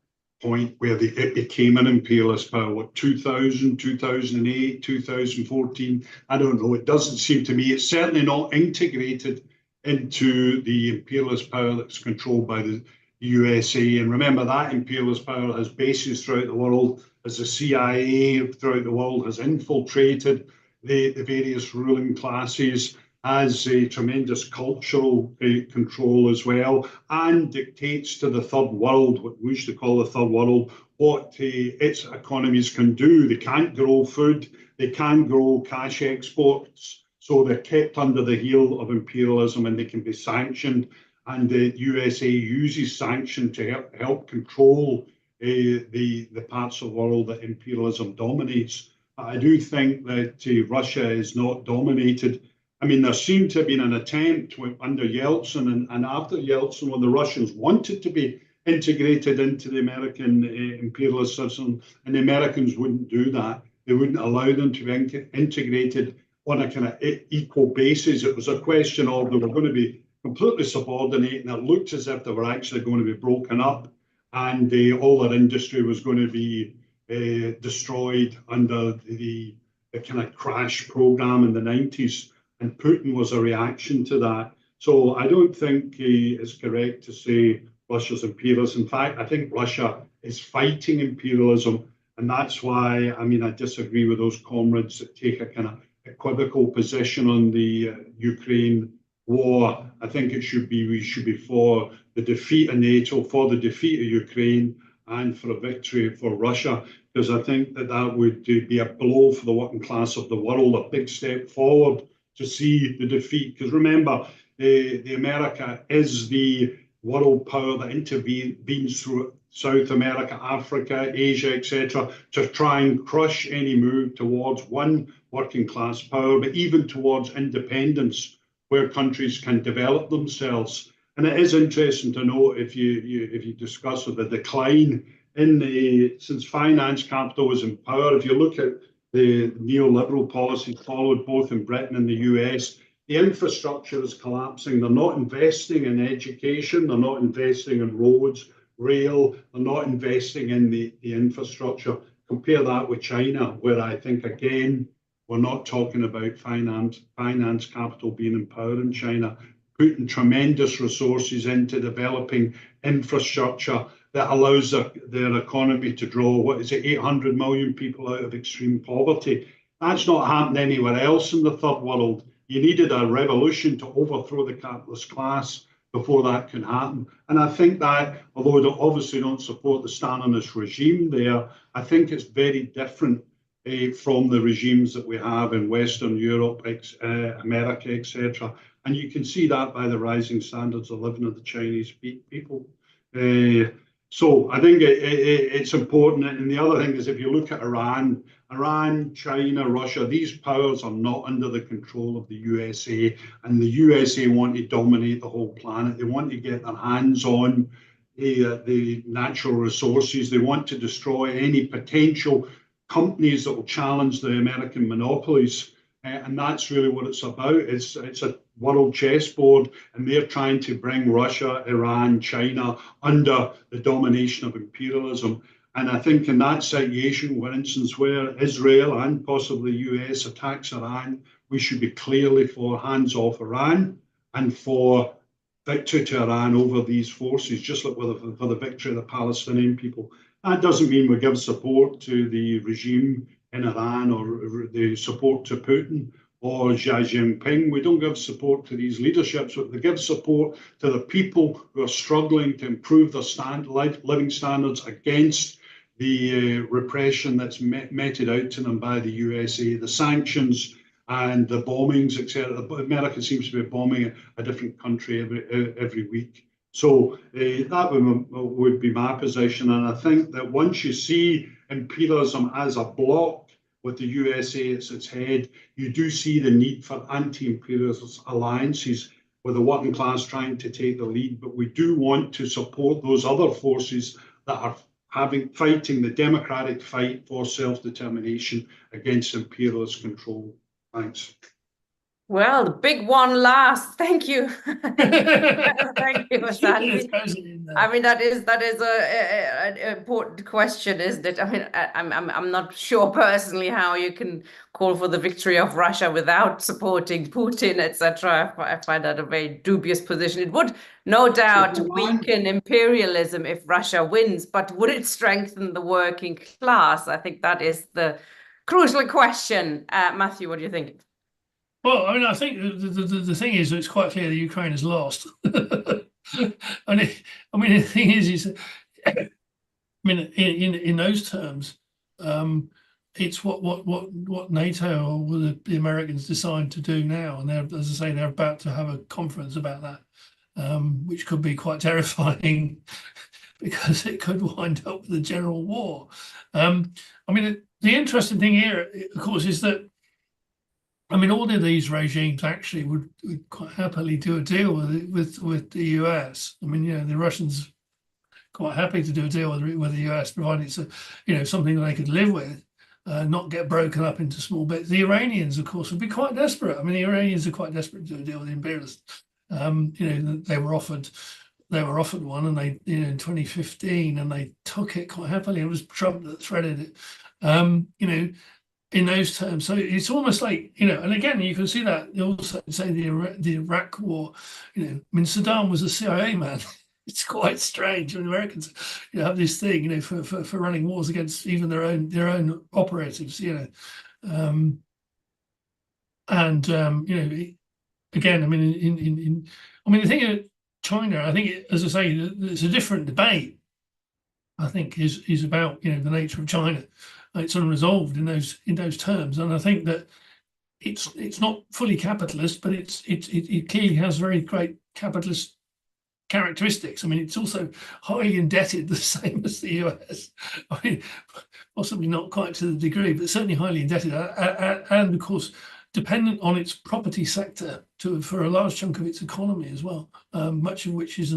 point where it became an imperialist power, what, 2000, 2008, 2014? I don't know. It doesn't seem to me. It's certainly not integrated into the imperialist power that's controlled by the USA. And remember, that imperialist power has bases throughout the world, as the CIA throughout the world has infiltrated the various ruling classes, has a tremendous cultural control as well, and dictates to the third world, what we used to call the third world, what its economies can do. They can't grow food, they can grow cash exports, so they're kept under the heel of imperialism and they can be sanctioned. And the USA uses sanction to help control the parts of the world that imperialism dominates. I do think that Russia is not dominated. I mean, there seemed to have been an attempt under Yeltsin and after Yeltsin, when the Russians wanted to be integrated into the American imperialist system, and the Americans wouldn't do that. They wouldn't allow them to be integrated on a kind of equal basis. It was a question of they were going to be completely subordinate, and it looked as if they were actually going to be broken up, and all their industry was going to be destroyed under the kind of crash program in the 90s. And Putin was a reaction to that. So I don't think it's correct to say Russia's imperialist. In fact, I think Russia is fighting imperialism. And that's why, I mean, I disagree with those comrades that take a kind of equivocal position on the Ukraine war. I think we should be for the defeat of NATO, for the defeat of Ukraine, and for a victory for Russia, because I think that would be a blow for the working class of the world, a big step forward to see the defeat. Because remember, the America is the world power that intervenes through South America, Africa, Asia, etc., to try and crush any move towards one working class power, but even towards independence, where countries can develop themselves. And it is interesting to note, if you discuss the decline in since finance capital was in power, if you look at the neoliberal policies followed both in Britain and the US, the infrastructure is collapsing. They're not investing in education, they're not investing in roads, rail, they're not investing in the infrastructure. Compare that with China, where I think, again, we're not talking about finance capital being in power in China, putting tremendous resources into developing infrastructure that allows their economy to draw, 800 million people out of extreme poverty. That's not happened anywhere else in the third world. You needed a revolution to overthrow the capitalist class before that could happen. And I think that, although they obviously don't support the Stalinist regime there, I think it's very different from the regimes that we have in Western Europe, America, etc. And you can see that by the rising standards of living of the Chinese people. So I think it's important. And the other thing is, if you look at Iran, China, Russia, these powers are not under the control of the USA, and the USA want to dominate the whole planet. They want to get their hands on the natural resources. They want to destroy any potential companies that will challenge the American monopolies. And that's really what it's about. It's a world chessboard, and they're trying to bring Russia, Iran, China under the domination of imperialism. And I think in that situation, for instance, where Israel and possibly US attacks Iran, we should be clearly for hands off Iran and for victory to Iran over these forces, just like for the victory of the Palestinian people. That doesn't mean we give support to the regime in Iran or the support to Putin or Xi Jinping. We don't give support to these leaderships, but we give support to the people who are struggling to improve their living standards against the repression that's meted out to them by the USA, the sanctions and the bombings, etc. America seems to be bombing a different country every week. So that would be my position. And I think that once you see imperialism as a bloc with the USA as its head, you do see the need for anti-imperialist alliances with the working class trying to take the lead. But we do want to support those other forces that are fighting the democratic fight for self-determination against imperialist control. Thanks. Well, the big one last. Thank you. Thank you, Sandy. I mean, that is an important question, isn't it? I mean, I'm not sure personally how you can call for the victory of Russia without supporting Putin, etc. I find that a very dubious position. It would no doubt weaken imperialism if Russia wins, but would it strengthen the working class? I think that is the crucial question. Matthew, what do you think? Well, I mean, I think the thing is, it's quite clear that Ukraine has lost. And the thing is, I mean, in those terms, it's what NATO or the Americans decide to do now, and they're, as I say, they're about to have a conference about that, which could be quite terrifying because it could wind up with a general war. I mean, the interesting thing here, of course, is that, I mean, all of these regimes actually would quite happily do a deal with the US. I mean, the Russians quite happy to do a deal with the US, provided it's something that they could live with, not get broken up into small bits. The Iranians, of course, would be quite desperate. I mean, the Iranians are quite desperate to do a deal with the imperialists. They were offered one, and they, in 2015, and they took it quite happily. It was Trump that threaded it. In those terms, so it's almost like, and again, you can see that also say the Iraq War. I mean, Saddam was a CIA man. It's quite strange. I mean, Americans, have this thing, for running wars against even their own operatives, again, I mean, the thing of China, I think, as I say, it's a different debate. I think is about the nature of China. It's unresolved in those terms, and I think that it's not fully capitalist, but it clearly has very great capitalist characteristics. I mean, it's also highly indebted, the same as the US. I mean, possibly not quite to the degree, but certainly highly indebted, and of course dependent on its property sector for a large chunk of its economy as well. Much of which is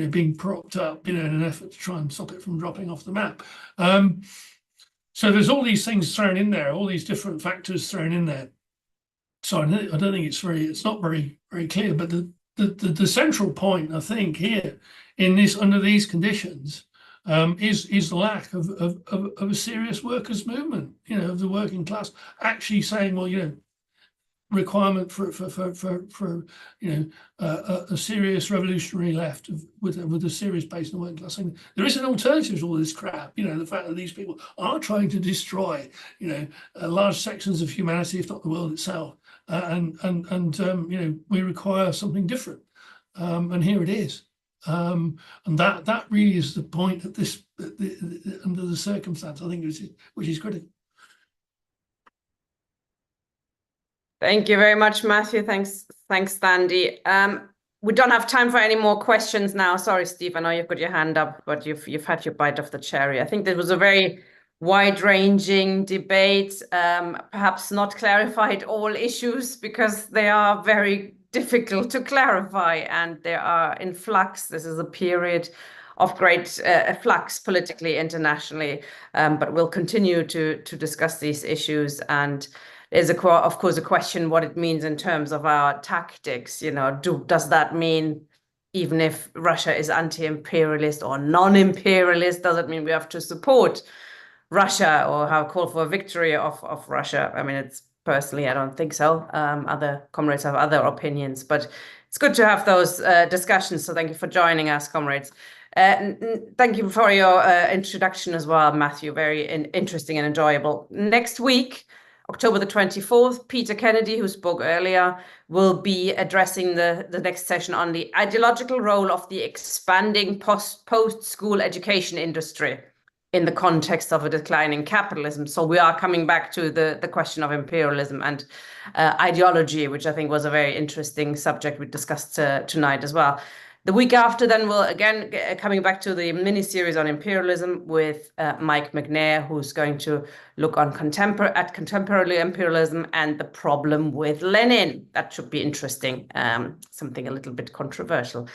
being propped up, in an effort to try and stop it from dropping off the map. So there's all these things thrown in there, all these different factors thrown in there. So I don't think it's not very, very clear. But the central point, I think, here under these conditions, is the lack of a serious workers' movement, of the working class actually saying, well, requirement for a serious revolutionary left with a serious base in the working class. And there is an alternative to all this crap. The fact that these people are trying to destroy large sections of humanity, if not the world itself, and we require something different. And here it is. And that really is the point at under the circumstance, I think, which is critical. Thank you very much, Matthew. Thanks, Sandy. We don't have time for any more questions now. Sorry, Steve, I know you've got your hand up, but you've had your bite of the cherry. I think there was a very wide-ranging debate, perhaps not clarified all issues because they are very difficult to clarify and they are in flux. This is a period of great flux politically, internationally, but we'll continue to discuss these issues. And there's of course a question what it means in terms of our tactics. You know, does that mean even if Russia is anti-imperialist or non-imperialist, does it mean we have to support Russia or have call for a victory of Russia? I mean, it's personally, I don't think so. Other comrades have other opinions, but it's good to have those discussions. So thank you for joining us, comrades. Thank you for your introduction as well, Matthew. Very interesting and enjoyable. Next week, October the 24th, Peter Kennedy, who spoke earlier, will be addressing the next session on the ideological role of the expanding post-school education industry in the context of a declining capitalism. So we are coming back to the question of imperialism and ideology, which I think was a very interesting subject we discussed tonight as well. The week after, then we'll again coming back to the mini-series on imperialism with Mike McNair, who's going to look on contemporary imperialism and the problem with Lenin. That should be interesting, something a little bit controversial.